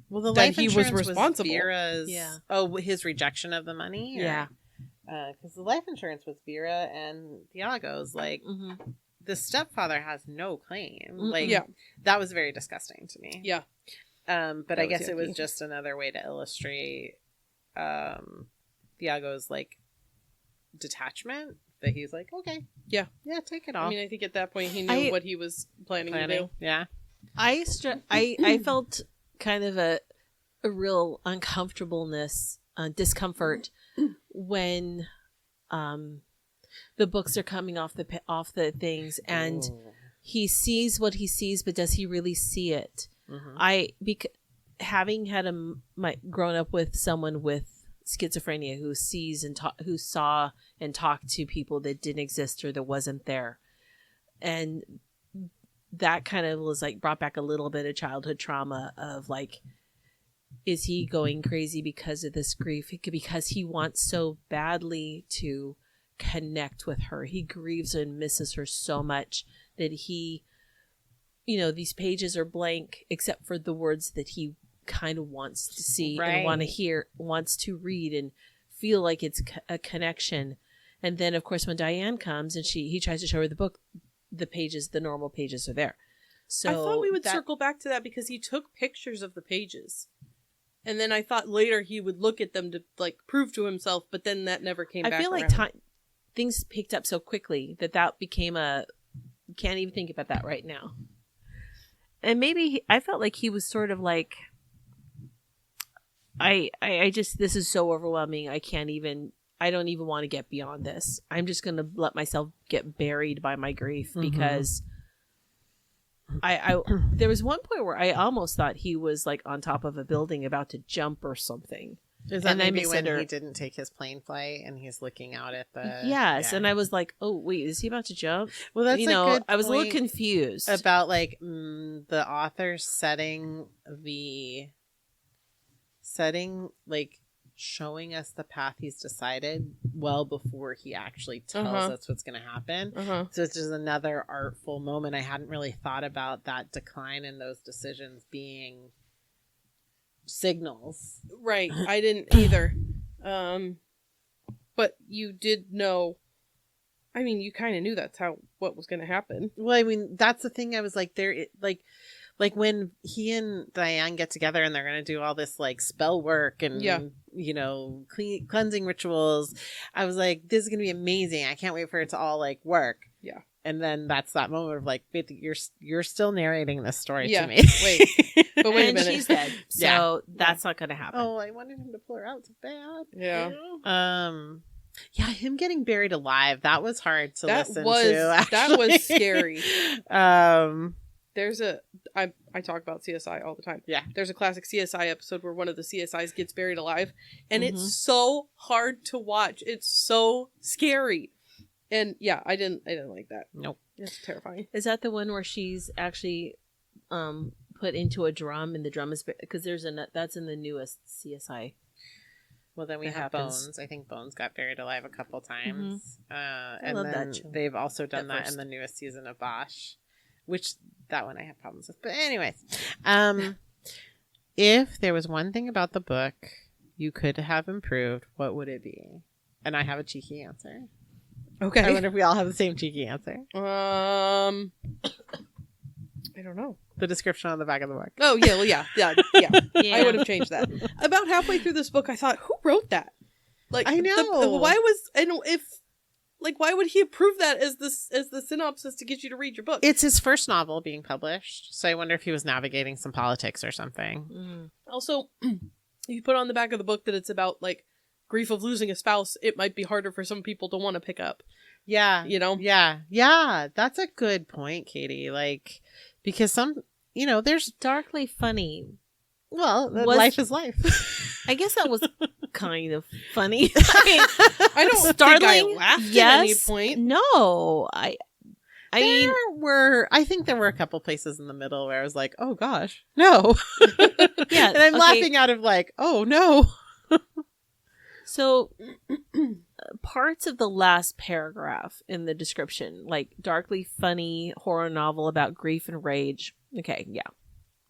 Well, the that life he was insurance responsible. Vera's, Yeah. Oh, his rejection of the money. Yeah. Because the life insurance was Vera and Thiago's. Like, the stepfather has no claim. Like, that was very disgusting to me. Yeah. But I guess it was just another way to illustrate Thiago's, like, detachment. That he's like, okay. Yeah, take it off. I mean, I think at that point he knew what he was planning to do. Yeah. I felt kind of a real uncomfortableness, discomfort when the books are coming off the things, and he sees what he sees, but does he really see it? Having had grown up with someone with schizophrenia who sees and who saw and talked to people that didn't exist or that wasn't there, and that kind of was like brought back a little bit of childhood trauma of like, is he going crazy because of this grief? Because he wants so badly to connect with her. He grieves and misses her so much that he, you know, these pages are blank except for the words that he kind of wants to see and want to hear, wants to read and feel like it's a connection. And then, of course, when Diane comes and he tries to show her the book, the normal pages are there. So I thought we would circle back to that because he took pictures of the pages. And then I thought later he would look at them to like prove to himself, but then that never came back. I feel like things picked up so quickly that became can't even think about that right now. And maybe I felt like he was sort of like, I just, this is so overwhelming. I don't even want to get beyond this. I'm just going to let myself get buried by my grief because there was one point where I almost thought he was like on top of a building about to jump or something. Is that maybe when he didn't take his plane flight and he's looking out at the... Yes, and I was like, oh, wait, is he about to jump? Well, that's good I was a little confused. About like the author showing us the path he's decided well before he actually tells us what's going to happen. So it's just another artful moment. I hadn't really thought about that decline in those decisions being signals. Right. I didn't either. But you did know. I mean, you kind of knew what was going to happen. Well, I mean, that's the thing. I was like, like when he and Diane get together and they're going to do all this like spell work and, you know, cleansing rituals. I was like, this is going to be amazing. I can't wait for it to all like work. Yeah. And then that's that moment of like, you're still narrating this story to me. Wait a minute. She's dead. So that's not going to happen. Oh, I wanted him to pull her out so bad. Yeah. Yeah, him getting buried alive. That was hard to listen to. Actually. That was scary. There's I talk about CSI all the time. Yeah. There's a classic CSI episode where one of the CSIs gets buried alive, and it's so hard to watch. It's so scary. And yeah, I didn't like that. Nope. It's terrifying. Is that the one where she's actually put into a drum and the drum is because that's in the newest CSI. Well, then we have Bones. I think Bones got buried alive a couple times. I love that show. They've also done that in the newest season of Bosch, which that one I have problems with. But anyways, if there was one thing about the book you could have improved, what would it be? And I have a cheeky answer. Okay. I wonder if we all have the same cheeky answer. I don't know. The description on the back of the book. Oh, yeah. Well, yeah. I would have changed that. About halfway through this book, I thought, who wrote that? Like, I know. Why was... And if... Like, why would he approve that as the synopsis to get you to read your book? It's his first novel being published, so I wonder if he was navigating some politics or something. Mm. Also, if you put on the back of the book that it's about, like, grief of losing a spouse, it might be harder for some people to want to pick up. Yeah. You know? Yeah. That's a good point, Katie. Like, because there's Darkly funny. Well, life is life. I guess that was kind of funny. I mean, I don't startling. think I laughed Yes. at any point. No, I mean, I think there were a couple places in the middle where I was like, oh gosh, no. Yeah, and I'm okay. laughing out of like, oh no. So parts of the last paragraph in the description, like darkly funny horror novel about grief and rage. Okay, yeah.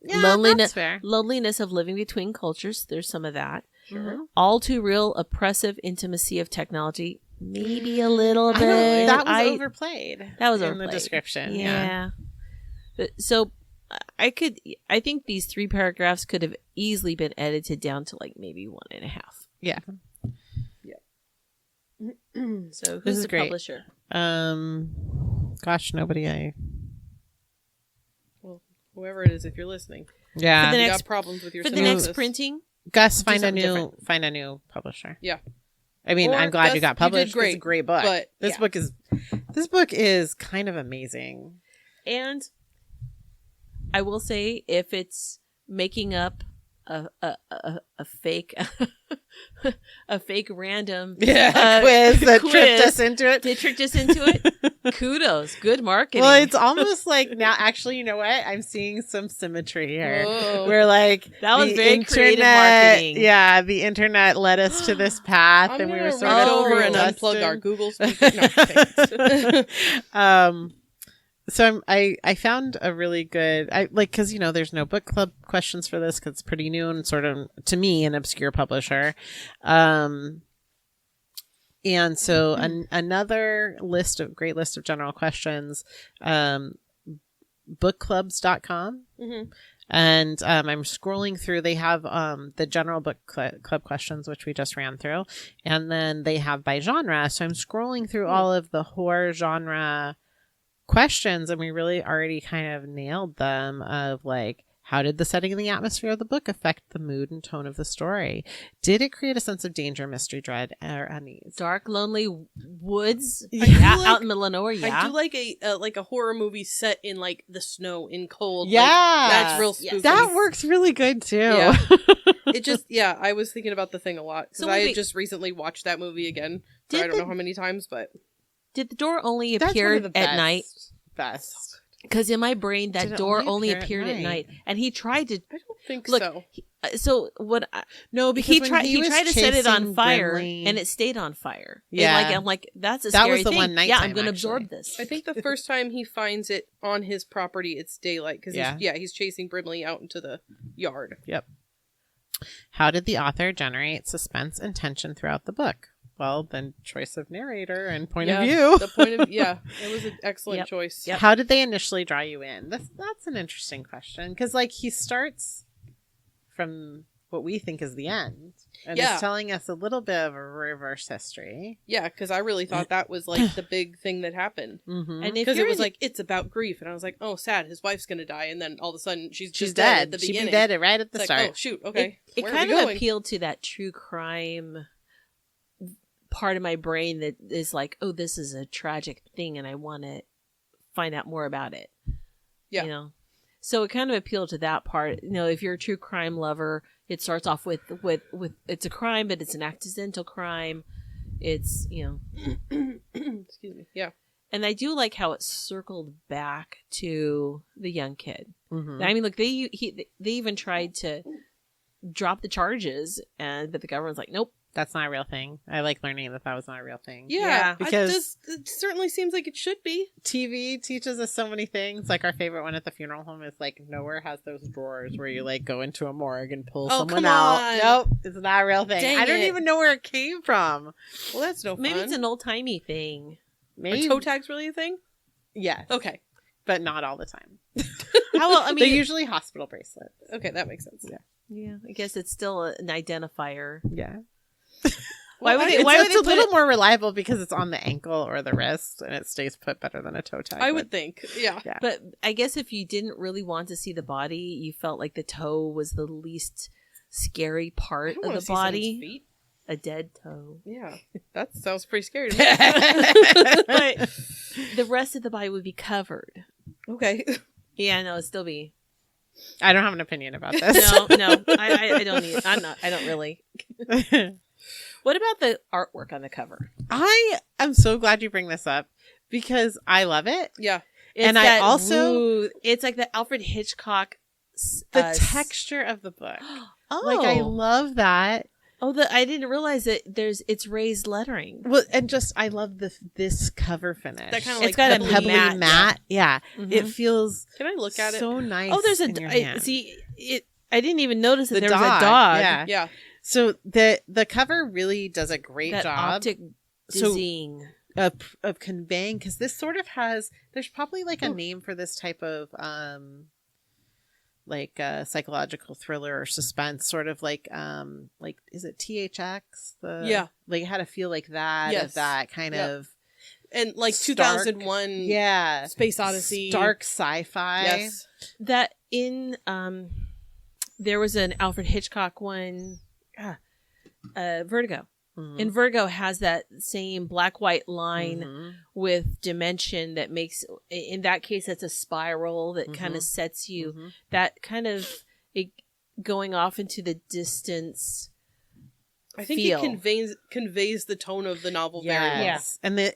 That's fair. Loneliness of living between cultures. There's some of that. Sure. All too real, oppressive intimacy of technology. Maybe a little bit. That was overplayed. That was in overplayed. the description. Yeah. So I think these 3 paragraphs could have easily been edited down to like maybe 1.5. Yeah. So This who's is the great. publisher? Gosh, nobody. Well, whoever it is, if you're listening, Yeah. For the you next- got problems with your For the synopsis. next printing, Gus, do find a something new different. find a new publisher. Yeah. I mean, Or I'm glad Gus, you got you did published. great, It's a great book. but, This book is kind of amazing. and I will say if it's making up a fake a fake random Quiz that quiz tripped us into it. they tricked us into it. Kudos, good marketing. Well, it's almost like now. Actually, you know what? I'm seeing some symmetry here. Whoa. Where like That was the very creative internet- marketing. Yeah, the internet led us to this path, I'm and we gonna were sort run of over and predestined. unplug our Google speaker. No, thanks. So I found a really good, because there's no book club questions for this because it's pretty new and sort of, to me, an obscure publisher. And so another great list of general questions, bookclubs.com. Mhm. And I'm scrolling through. They have the general book club questions, which we just ran through. And then they have by genre. So I'm scrolling through all of the horror genre questions, and we really already kind of nailed them of like, how did the setting and the atmosphere of the book affect the mood and tone of the story? Did it create a sense of danger, mystery, dread, or unease? dark, lonely woods Yeah. out in the middle of nowhere. Yeah, I do like a horror movie set in like the snow in cold. Yeah. like, that's real Yes. spooky. That works really good too. Yeah. It just I was thinking about The Thing a lot because So I had wait. just recently watched that movie again. For Did I don't the- know how many times, but Did the door only That's appear one of the at night? Best. Because in my brain, that Did it door only only appear at appeared at night? night, and he tried to I don't think look. so. So what? No, because He when tried. He was tried to set it on chasing fire, Brimley- and it stayed on fire. And, Yeah. I'm like, that's a That scary was the thing. one Yeah, nighttime, I'm going to actually. absorb this. I think the first time he finds it on his property, it's daylight because he's chasing Brimley out into the yard. Yep. How did the author generate suspense and tension throughout the book? Well, then choice of narrator and point of view. The point of it was an excellent Yep. choice. Yep. How did they initially draw you in? That's an interesting question because, like, he starts from what we think is the end, and Yeah. is telling us a little bit of a reverse history. Yeah, because I really thought that was like the big thing that happened. Mm-hmm. And if Because you're it was in- like, it's about grief. And I was like, oh, sad. His wife's going to die. And then all of a sudden, she's She's just dead dead. at the She'd beginning. be dead right at the It's start. like, oh, shoot. Okay. it Where kind are we of going? appealed to that true crime part of my brain that is like, oh, this is a tragic thing, and I want to find out more about it. Yeah. So it kind of appealed to that part. If you're a true crime lover, it starts off with it's a crime, but it's an accidental crime. It's Excuse me. Yeah. and I do like how it circled back to the young kid. Mm-hmm. I mean, look, they even tried to drop the charges, but the government's like, nope. That's not a real thing. I like learning that was not a real thing. Yeah. because it certainly seems like it should be. TV teaches us so many things. Like our favorite one at the funeral home is like nowhere has those drawers where you like go into a morgue and pull Oh, someone come out. on. Nope, it's not a real thing. Dang I don't it. even know where it came from. Well, that's no fun. Maybe it's an old timey thing. Maybe Are toe tags really a thing? yes, Okay. but not all the time. How well? I They're mean, usually hospital bracelets. Okay, that makes sense. Yeah. yeah. I guess it's still an identifier. Yeah. Why would they? It's, Why would it's they a put little it? more reliable because it's on the ankle or the wrist, and it stays put better than a toe tag. I would think. Yeah. Yeah. But I guess if you didn't really want to see the body, you felt like the toe was the least scary I part don't of wanna the see someone's body. feet. A dead toe. Yeah. That sounds pretty scary to me. But the rest of the body would be covered. Okay. Yeah, no, it'd still be. I don't have an opinion about this. No, I don't need. I don't really. What about the artwork on the cover? I am so glad you bring this up because I love it. Yeah. It's And I that also- it's like the Alfred Hitchcock. The texture of the book. Oh, Like, I love that. I didn't realize that it's raised lettering. Well, and just, I love this cover finish. That kind of It's like got a the pebbly pebbly matte. Yeah. Mhm. It feels Can I look at it? so nice. Oh, there's in your I hand. see it. I didn't even notice that The there was a dog, dog. yeah. Yeah. So the cover really does a great That job optic So- dizzying. of conveying, because this sort of has, there's probably like a name for this type of like psychological thriller or suspense, sort of like is it THX? Yeah. Like, how to feel like that, Yes. of that kind Yeah. of And like Stark. 2001 yeah, Space Odyssey. dark sci-fi. Yes. That in there was an Alfred Hitchcock one, Vertigo. Mhm. And Vertigo has that same black white line Mhm. with dimension that makes, in that case, it's a spiral that kind Mhm. of sets you, Mhm. that kind of going off into the distance. I think feel. it conveys the tone of the novel very well. Yes. And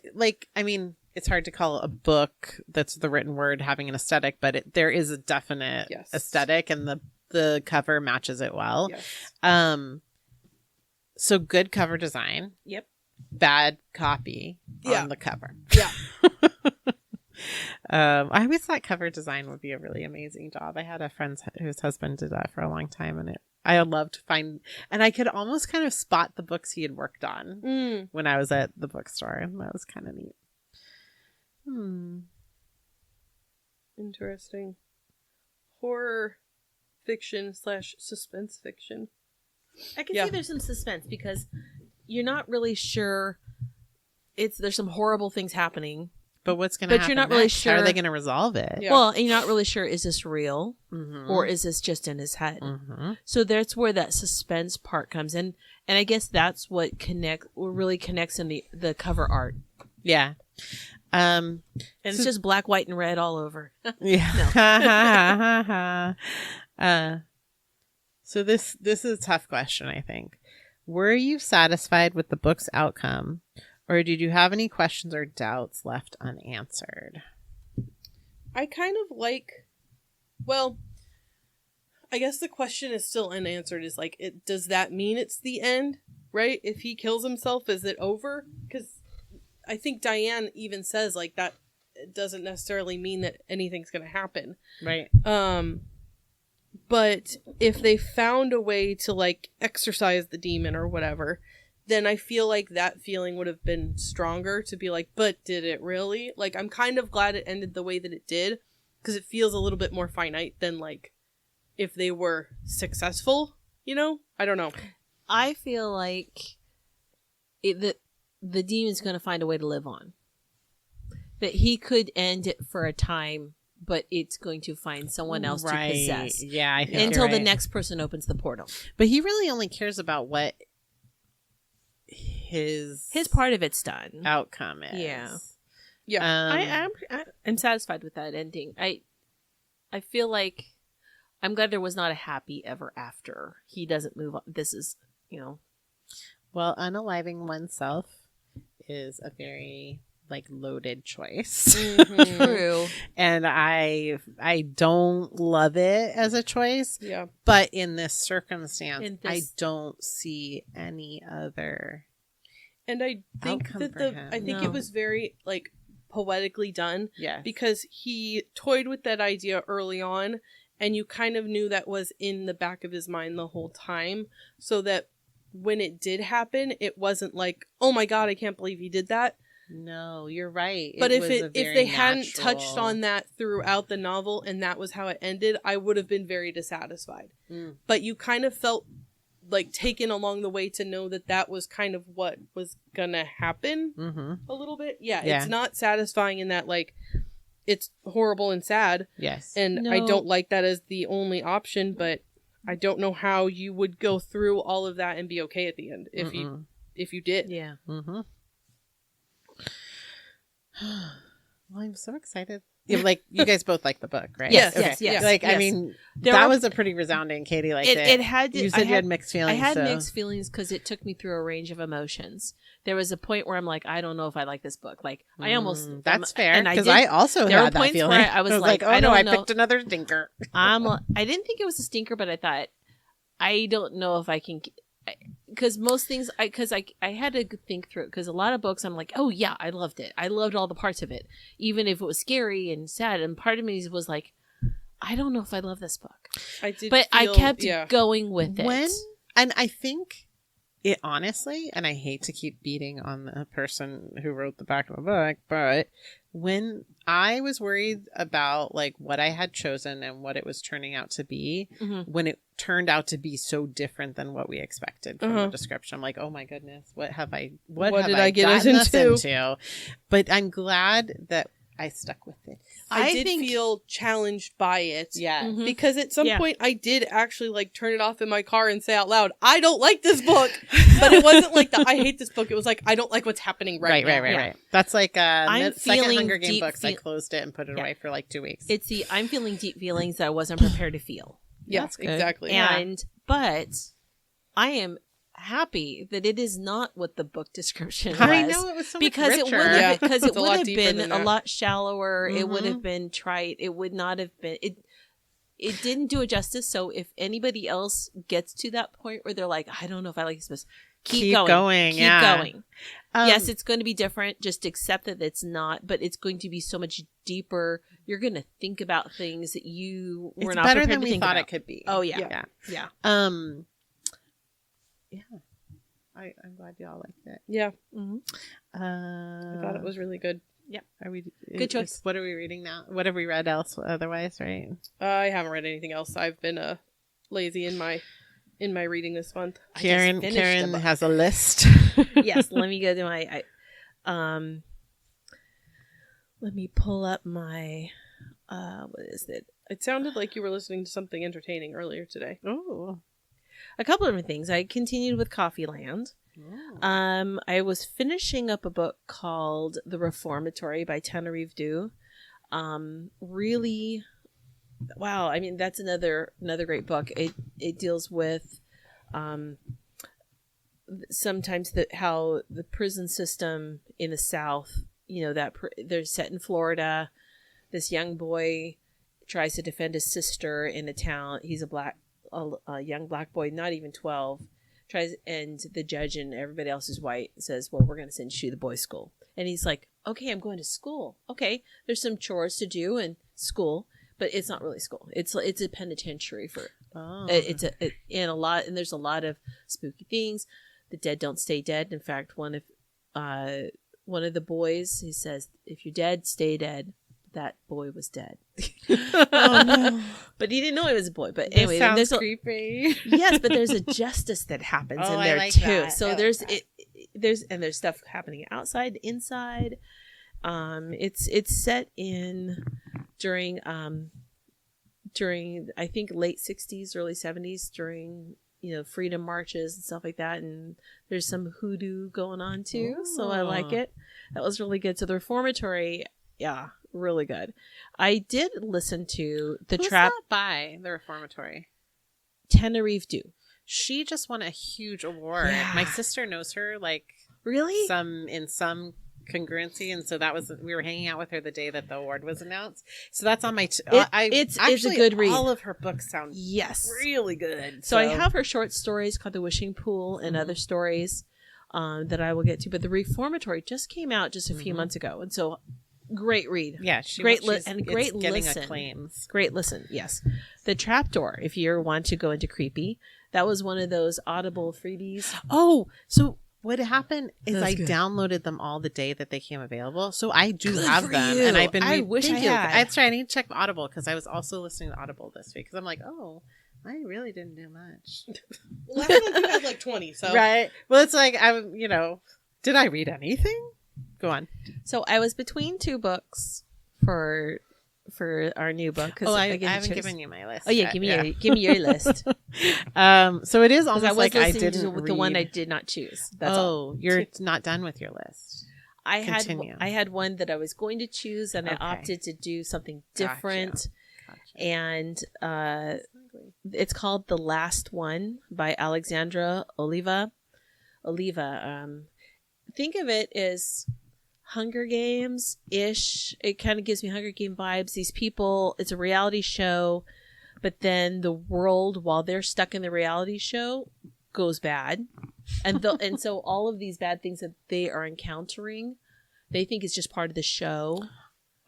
I mean, it's hard to call a book that's the written word having an aesthetic, but there is a definite Yes. aesthetic, and the cover matches it well. Yes. So good cover design. Yep. Bad copy Yeah. on the cover. Yeah. I always thought cover design would be a really amazing job. I had a friend whose husband did that for a long time, and I would love to find, and I could almost kind of spot the books he had worked on when I was at the bookstore, and that was kind of neat. Interesting. Horror fiction / suspense fiction. I can Yeah. see there's some suspense because you're not really sure. There's some horrible things happening. But what's going to But happen you're not really next? How are sure- they going to resolve it? Yeah. Well, and you're not really sure, is this real Mm-hmm. or is this just in his head? Mm-hmm. So that's where that suspense part comes in, and I guess that's what really connects in the cover art, Yeah. and it's So- just black, white, and red all over. Yeah. So this is a tough question, I think. Were you satisfied with the book's outcome, or did you have any questions or doubts left unanswered? I kind of like, well, I guess the question is still unanswered, is like, does that mean it's the end, right? If he kills himself, is it over? Because I think Diane even says like that it doesn't necessarily mean that anything's going to happen. Right. But if they found a way to like exorcise the demon or whatever, then I feel like that feeling would have been stronger to be like, but did it really? Like, I'm kind of glad it ended the way that it did, because it feels a little bit more finite than like if they were successful, you know? I don't know. I feel like the demon's going to find a way to live on. That he could end it for a time, but it's going to find someone else to possess. Yeah, I think Until you're the right. next person opens the portal. But he really only cares about what his Part of it's done. outcome is. Yeah. Yeah. I'm satisfied with that ending. I feel like I'm glad there was not a happy ever after. He doesn't move on. This is, Well, unaliving oneself is a very loaded choice. Mhm. true. And I don't love it as a choice, Yeah. but in this circumstance, In I this- don't see any other. And I think Outcome that for him. I think No. it was very like poetically done, Yeah. because he toyed with that idea early on, and you kind of knew that was in the back of his mind the whole time, so that when it did happen, it wasn't like, oh my god, I can't believe he did that. No, you're right. But was a if very they hadn't natural- touched on that throughout the novel and that was how it ended, I would have been very dissatisfied. Mm. But you kind of felt like taken along the way to know that that was kind of what was gonna happen a little bit. Yeah, it's not satisfying in that like it's horrible and sad. Yes. And I don't like that as the only option, but I don't know how you would go through all of that and be okay at the end if you did. Yeah. Well, I'm so excited. Like you guys both like the book, right? Yes, yes, yes. Like yes. I mean, There that were- was a pretty resounding. Katie liked it. It had. You said you had mixed feelings. I had so. mixed feelings because it took me through a range of emotions. There was a point where I'm like, I don't know if I like this book. Like I almost. That's fair. And Because I also there were had that points feeling. where I was like, oh I no, don't I know. picked another stinker. I didn't think it was a stinker, but I thought I don't know if I can. Because most things, I had to think through it. Because a lot of books, I'm like, oh yeah, I loved it. I loved all the parts of it, even if it was scary and sad. And part of me was like, I don't know if I love this book. I did, but I kept going with it. And I think it honestly, and I hate to keep beating on the person who wrote the back of the book, but when I was worried about like what I had chosen and what it was turning out to be, when it turned out to be so different than what we expected from the description, I'm like, oh my goodness, what did I get us into? But I'm glad that I stuck with it. I did feel challenged by it. Yeah. Because at some point I did actually like turn it off in my car and say out loud, I don't like this book. But it wasn't like I hate this book. It was like, I don't like what's happening right now. Right. That's like the second Hunger Game books. I feel- closed it and put it away for like 2 weeks. It's I'm feeling deep feelings that I wasn't prepared to feel. Yes, exactly. But I am happy that it is not what the book description was. I know, it was so because much it richer. would have It's it a would lot have deeper been than a that. lot shallower. It would have been trite. It would not have been it didn't do it justice. So if anybody else gets to that point where they're like, I don't know if I like this, keep going. Keep going. Yes, it's going to be different. Just accept that it's not, but it's going to be so much deeper. You're going to think about things that you were not better prepared than to we think thought about. it could be. Oh yeah. Yeah. I'm glad you all liked it. Yeah. I I thought it was really good. Yeah. Are we Good choice. What are we reading now? What have we read else otherwise, right? I haven't read anything else. I've been lazy in my reading this month. Karin has a list. Yes, let me go to my let me pull up my what is it? It sounded like you were listening to something entertaining earlier today. Oh. A couple of different things. I continued with Coffee Land. I was finishing up a book called The Reformatory by Tenerife Dew. Really, wow. I mean, that's another great book. It deals with sometimes how the prison system in the South, that they're set in Florida. This young boy tries to defend his sister in a town. He's a young black boy, not even 12. And the judge and everybody else is white, says, well, we're going to send you to the boys' school. And he's like, okay, I'm going to school. Okay, there's some chores to do in school, but it's not really school. It's a penitentiary for and there's a lot of spooky things. The dead don't stay dead. In fact, one of the boys, he says, if you're dead, stay dead. That boy was dead. Oh, no. But he didn't know he was a boy. But anyway, sounds creepy. Yes, but there's a justice that happens in there like too. that. So there's stuff happening outside, inside. It's set during I think late 60s, early 70s, during freedom marches and stuff like that, and there's some hoodoo going on too. So I like it. That was really good. So the Reformatory, yeah, really good. I did listen to Who's that by the Reformatory? Tenerife Dew. She just won a huge award. Yeah. My sister knows her, like Really? in some congruency, and so we were hanging out with her the day that the award was announced. So that's on my. It's a good read. All of her books sound really good. So I have her short stories called The Wishing Pool and other stories that I will get to. But The Reformatory just came out just a few months ago, and so great read. Yeah, great getting listen. acclaims. Great listen. Yes, The Trapdoor. If you want to go into creepy, that was one of those Audible freebies. Oh, so what happened is That's I good. downloaded them all the day that they came available. So I do have for them, you. and I've been. I wish I Thank you. had. That's right. I need to check Audible because I was also listening to Audible this week because I'm like, oh, I really didn't do much. Last month you had like 20, so. Right. Well, it's like, did I read anything? Go on. So I was between 2 books for our new book. Oh, I haven't given you my list. Oh yeah, yet. give me your list. So it is almost I was like I listening didn't to read. the one I did not choose. That's all. You're not done with your list. Continue. I had one that I was going to choose, and Okay. I opted to do something Gotcha. different. Gotcha. And it's called The Last One by Alexandra Oliva. Think of it as Hunger Games-ish. It kind of gives me Hunger Game vibes. These people, it's a reality show, but then the world, while they're stuck in the reality show, goes bad. And and so all of these bad things that they are encountering, they think is just part of the show.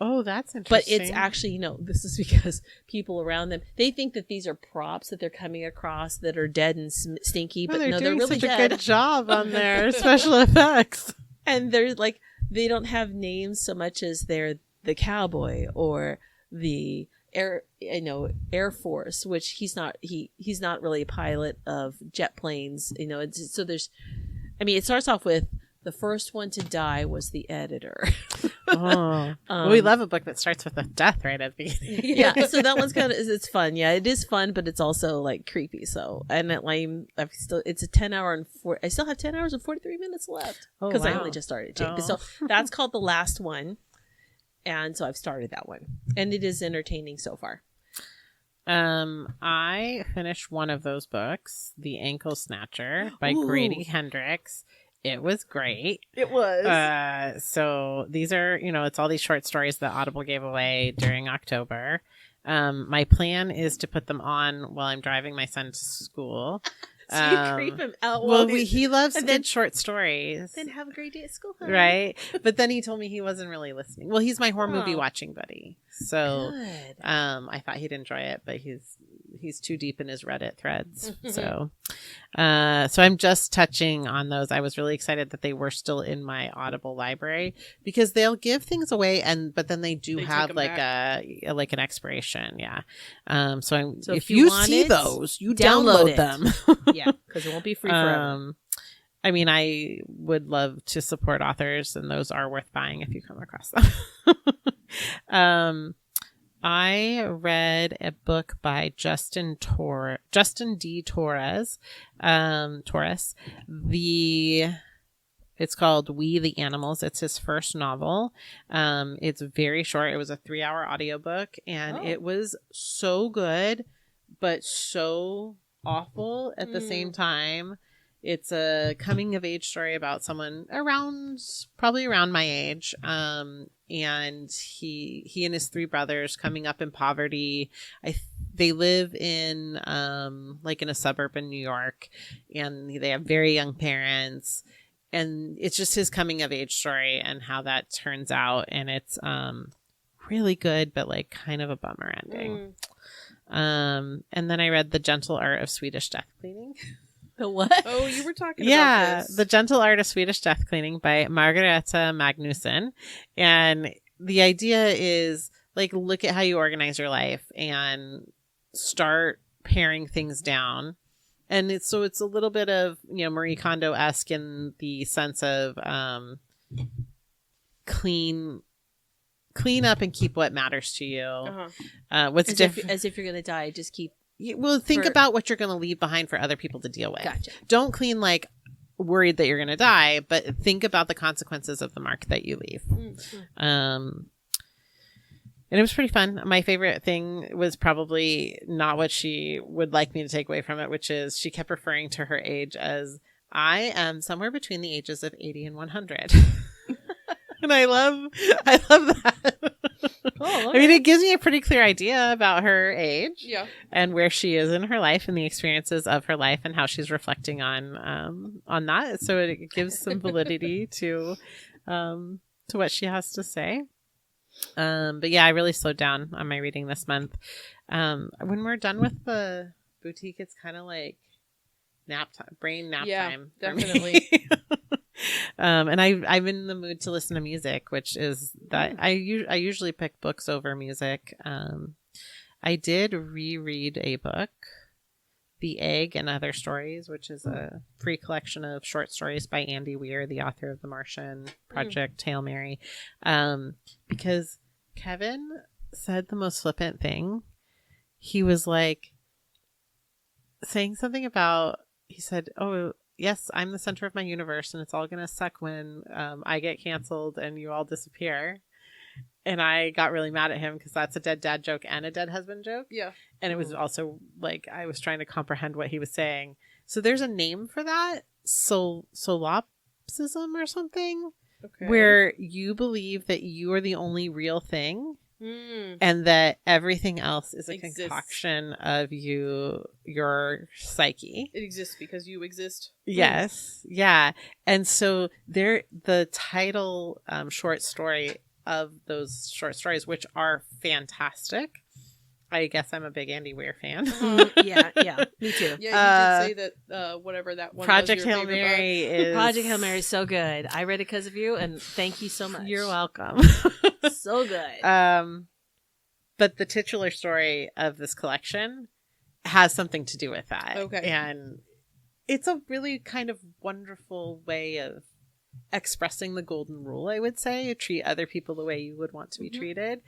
Oh, that's interesting. But it's actually, this is because people around them, they think that these are props that they're coming across that are dead and stinky, but they're no, doing they're really such dead. a good job on their special effects. And they're like, they don't have names so much as they're the cowboy or the Air Force, which he's not really a pilot of jet planes. So it starts off with the first one to die was the editor. Oh, we love a book that starts with a death right at the beginning. Yeah, so that one's it's fun. Yeah, it is fun, but it's also like creepy. So, and it's a 10-hour and I still have 10 hours and 43 minutes left because I only just started taking. Oh. So that's called The Last One, and so I've started that one, and it is entertaining so far. I finished one of those books, The Ankle Snatcher by Ooh. Grady Hendrix. It was great. It was. So these are, it's all these short stories that Audible gave away during October. My plan is to put them on while I'm driving my son to school. So you creep him out. Well, he loves good short stories. Then have a great day at school, honey. Right? But then he told me he wasn't really listening. Well, he's my horror movie watching buddy. So Good. I thought he'd enjoy it, but he's too deep in his Reddit threads. So I'm just touching on those. I was really excited that they were still in my Audible library because they'll give things away but then they have like an expiration. Yeah. So if you see those, you download them. Yeah, because it won't be free forever. I would love to support authors, and those are worth buying if you come across them. I read a book by Justin D. Torres. It's called We the Animals. It's his first novel. It's very short. It was a 3-hour audiobook, and it was so good, but so awful at the same time. It's a coming of age story about someone probably around my age. And he and his 3 brothers coming up in poverty. They live in in a suburb in New York, and they have very young parents. And it's just his coming of age story and how that turns out. And it's really good, but like kind of a bummer ending. And then I read The Gentle Art of Swedish Death Cleaning. The what? Oh, you were talking about this. The Gentle Art of Swedish Death Cleaning by Margareta Magnusson. And the idea is like, look at how you organize your life and start paring things down. And it's a little bit of, Marie Kondo-esque in the sense of clean up and keep what matters to you. What's different? As if you're going to die, just keep. Well, think about what you're going to leave behind for other people to deal with. Gotcha. Don't clean like worried that you're going to die, but think about the consequences of the mark that you leave. And it was pretty fun. My favorite thing was probably not what she would like me to take away from it, which is she kept referring to her age as, I am somewhere between the ages of 80 and 100. And I love that. Oh, okay. It gives me a pretty clear idea about her age, and where she is in her life and the experiences of her life and how she's reflecting on that. So it gives some validity to what she has to say. But yeah, I really slowed down on my reading this month. When we're done with the boutique, it's kind of like brain nap time. Definitely. And I'm in the mood to listen to music, which is that I usually pick books over music. I did reread a book The Egg and Other Stories, which is a free collection of short stories by Andy Weir, the author of The Martian, Project Hail Mary. Because Kevin said the most flippant thing. He was like saying something about, he said, oh, yes, I'm the center of my universe and it's all going to suck when I get canceled and you all disappear. And I got really mad at him because that's a dead dad joke and a dead husband joke. Yeah. And it was also like I was trying to comprehend what he was saying. So there's a name for that, solipsism or something, where you believe that you are the only real thing and that everything else is a concoction of your psyche. It exists because you exist. Yes. Yeah. And so the title short story of those short stories, which are fantastic. I guess I'm a big Andy Weir fan. Yeah, me too. Yeah, you did say that whatever that one Project was your Hail Mary is... Project Hail Mary is so good. I read it because of you, and thank you so much. You're welcome. So good. But the titular story of this collection has something to do with that. Okay. And it's a really kind of wonderful way of expressing the golden rule, I would say. Treat other people the way you would want to be treated.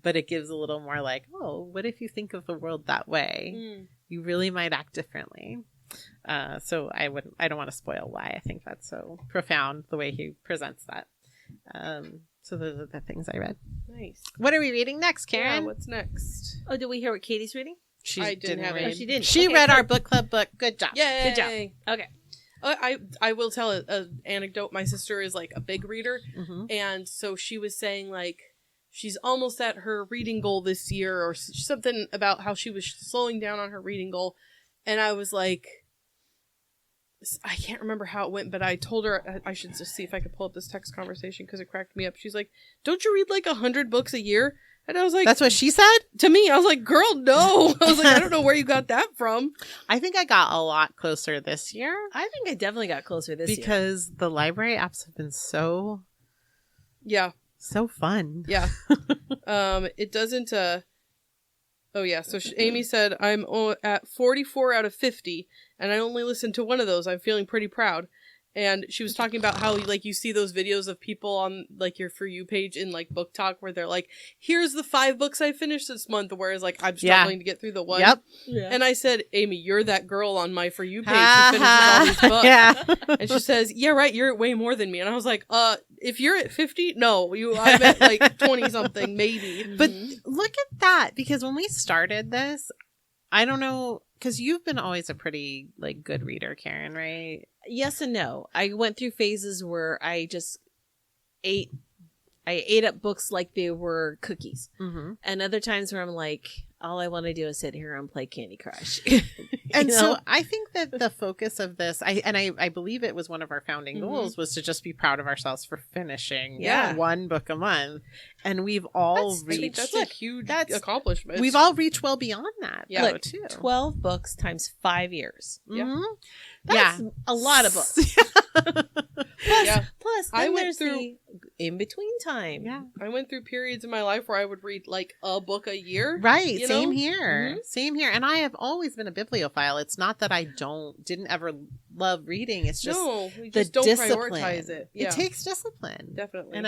But it gives a little more like, oh, what if you think of the world that way? You really might act differently. So I don't want to spoil why I think that's so profound, the way he presents that. So those are the things I read. Nice. What are we reading next, Karen? Yeah, what's next? Oh, did we hear what Katie's reading? I didn't have it. Oh, she didn't. She Okay, read our book club book. Good job. Yay! Good job. Okay. I will tell an anecdote. My sister is like a big reader, and so she was saying like she's almost at her reading goal this year, or something about how she was slowing down on her reading goal, and I was like, I can't remember how it went, but I told her I should just see if I could pull up this text conversation because it cracked me up. She's like, "Don't you read like 100 books a year?" And I was like, that's what she said to me. I was like, "Girl, no." I was like, "I don't know where you got that from." I think I got a lot closer this year. I think I definitely got closer this year. Because the library apps have been so fun. Yeah. It doesn't, oh yeah. So Amy said, I'm at 44 out of 50 and I only listened to one of those. I'm feeling pretty proud. And she was talking about how like you see those videos of people on like your For You page in like Book Talk where they're like, here's the 5 books I finished this month, whereas like I'm struggling to get through the one. Yep. Yeah. And I said, Amy, you're that girl on my For You page who finishes all these books. Yeah. And she says, yeah, right, you're at way more than me. And I was like, if you're at 50, no, I'm at like 20 something, maybe. But look at that, because when we started this, I don't know, because you've been always a pretty like good reader, Karin, right? Yes and no. I went through phases where I just ate up books like they were cookies. And other times where I'm like, all I want to do is sit here and play Candy Crush. And so I think that the focus of this, I believe it was one of our founding goals, was to just be proud of ourselves for finishing one book a month. And we've all reached... That's a huge accomplishment. We've all reached well beyond that, though, too. 12 books times 5 years. That's a lot of books. Plus, then there's the in-between time. Yeah. I went through periods in my life where I would read like a book a year. Right. Same here. Same here. And I have always been a bibliophile. It's not that I didn't ever love reading. It's just we just don't prioritize it. Yeah. It takes discipline. Definitely. And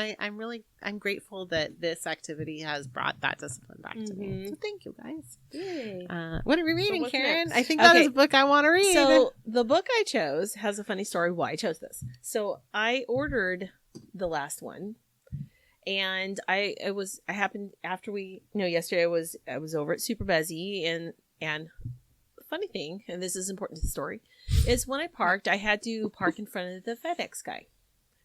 I'm grateful that this activity has brought that discipline back to me. So thank you, guys. Yay. What are we reading, Karin? Next? I think that is a book I want to read. So the book I chose has a funny story why I chose this. So I ordered the last one, and yesterday I was over at Super Busy, and the funny thing, and this is important to the story, is when I parked, I had to park in front of the FedEx guy,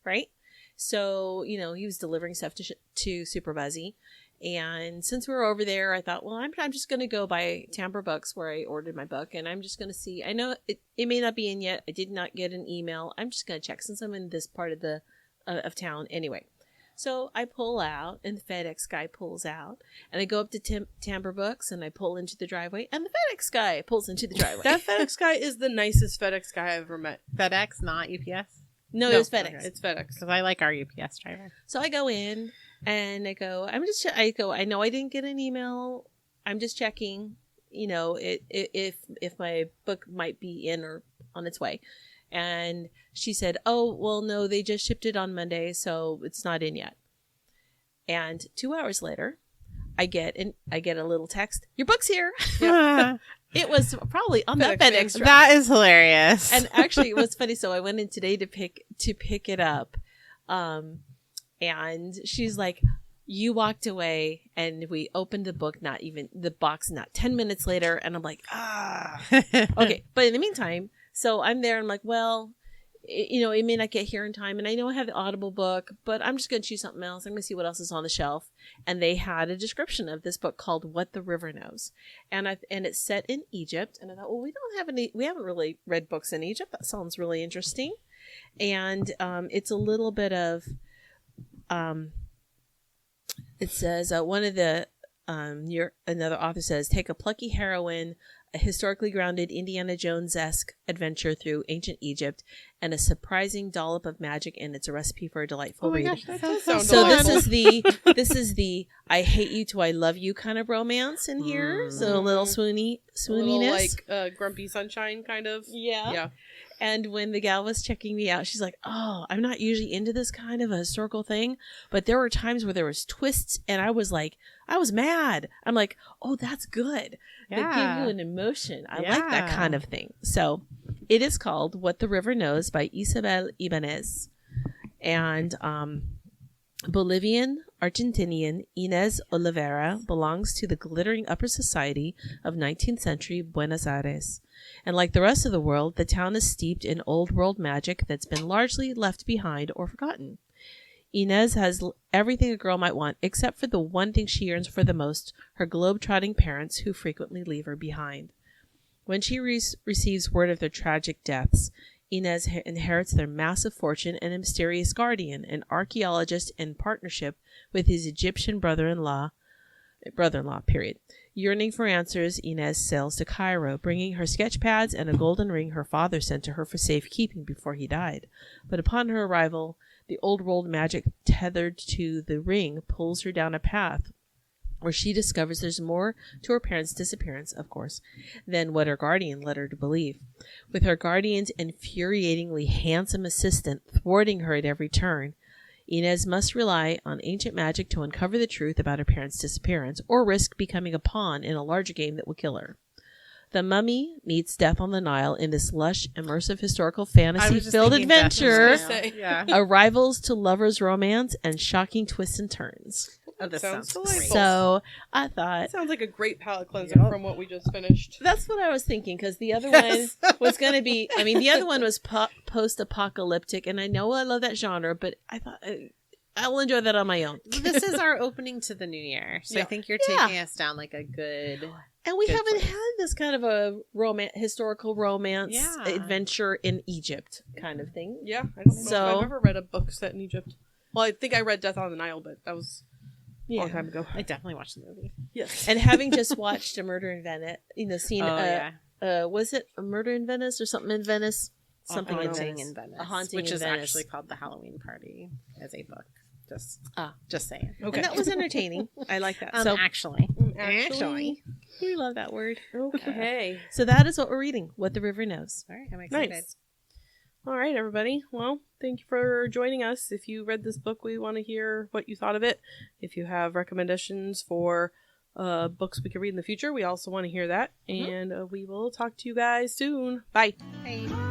right? So, he was delivering stuff to Super Busy. And since we were over there, I thought, well, I'm just going to go by Tamper Books where I ordered my book. And I'm just going to see, I know it may not be in yet. I did not get an email. I'm just going to check since I'm in this part of of town anyway. So I pull out and the FedEx guy pulls out, and I go up to Tamper Books and I pull into the driveway, and the FedEx guy pulls into the driveway. That FedEx guy is the nicest FedEx guy I've ever met. FedEx, not UPS? No, it was FedEx. Okay. It's FedEx. Because I like our UPS driver. So I go in and I go, I know I didn't get an email. I'm just checking. if my book might be in or on its way. And she said, oh, well, no, they just shipped it on Monday, so it's not in yet. And 2 hours later, I get a little text. Your book's here. It was probably on that FedEx truck. That is hilarious. And actually, it was funny. So I went in today to pick it up, and she's like, "You walked away, and we opened the book. Not even the box. Not 10 minutes later." And I'm like, okay. But in the meantime, so I'm there. And I'm like, well, it may not get here in time, and I know I have the Audible book, but I'm just going to choose something else. I'm going to see what else is on the shelf. And they had a description of this book called "What the River Knows," and it's set in Egypt. And I thought, well, we haven't really read books in Egypt. That sounds really interesting. And it's a little bit of, it says another author says, take a plucky heroine, a historically grounded Indiana Jones-esque adventure through ancient Egypt, and a surprising dollop of magic, and it's a recipe for a delightful read. Gosh, that does sound So delightful. this is the I hate you to I love you kind of romance in here. So a little swooniness, a little like Grumpy Sunshine kind of. Yeah. And when the gal was checking me out, she's like, oh, I'm not usually into this kind of a historical thing, but there were times where there was twists, and I was mad. I'm like, oh, that's good. They give you an emotion. I like that kind of thing. So it is called What the River Knows by Isabel Ibanez. And Bolivian Argentinian Inés Olivera belongs to the glittering upper society of 19th century Buenos Aires. And like the rest of the world, the town is steeped in old world magic that's been largely left behind or forgotten. Inez has everything a girl might want, except for the one thing she yearns for the most, her globe-trotting parents who frequently leave her behind. When she receives word of their tragic deaths, Inez inherits their massive fortune and a mysterious guardian, an archaeologist in partnership with his Egyptian brother-in-law. Yearning for answers, Inez sails to Cairo, bringing her sketch pads and a golden ring her father sent to her for safekeeping before he died. But upon her arrival, the old world magic tethered to the ring pulls her down a path where she discovers there's more to her parents' disappearance, of course, than what her guardian led her to believe. With her guardian's infuriatingly handsome assistant thwarting her at every turn, Inez must rely on ancient magic to uncover the truth about her parents' disappearance, or risk becoming a pawn in a larger game that will kill her. The Mummy meets Death on the Nile in this lush, immersive historical fantasy-filled adventure. Arrivals to lovers' romance and shocking twists and turns. Oh, this sounds delightful. So I thought, sounds like a great palate cleanser from what we just finished. That's what I was thinking, because the other one was going to be, the other one was post-apocalyptic, and I know I love that genre, but I thought I will enjoy that on my own. This is our opening to the new year, so I think you're taking us down like a good. And we haven't had this kind of a historical romance adventure in Egypt kind of thing. Yeah, I don't know if I've ever read a book set in Egypt. Well, I think I read Death on the Nile, but that was a long time ago. I definitely watched the movie. Yes. And having just watched A Murder in Venice, was it A Murder in Venice or something in Venice? Something in Venice. A Haunting which in is Venice. Actually called The Halloween Party as a book. Just saying. Okay. And that was entertaining. I like that. Actually. We love that word. Okay. So that is what we're reading, What the River Knows. All right, I'm excited. Nice. All right, everybody. Well, thank you for joining us. If you read this book, we want to hear what you thought of it. If you have recommendations for books we could read in the future, we also want to hear that. And we will talk to you guys soon. Bye. Bye.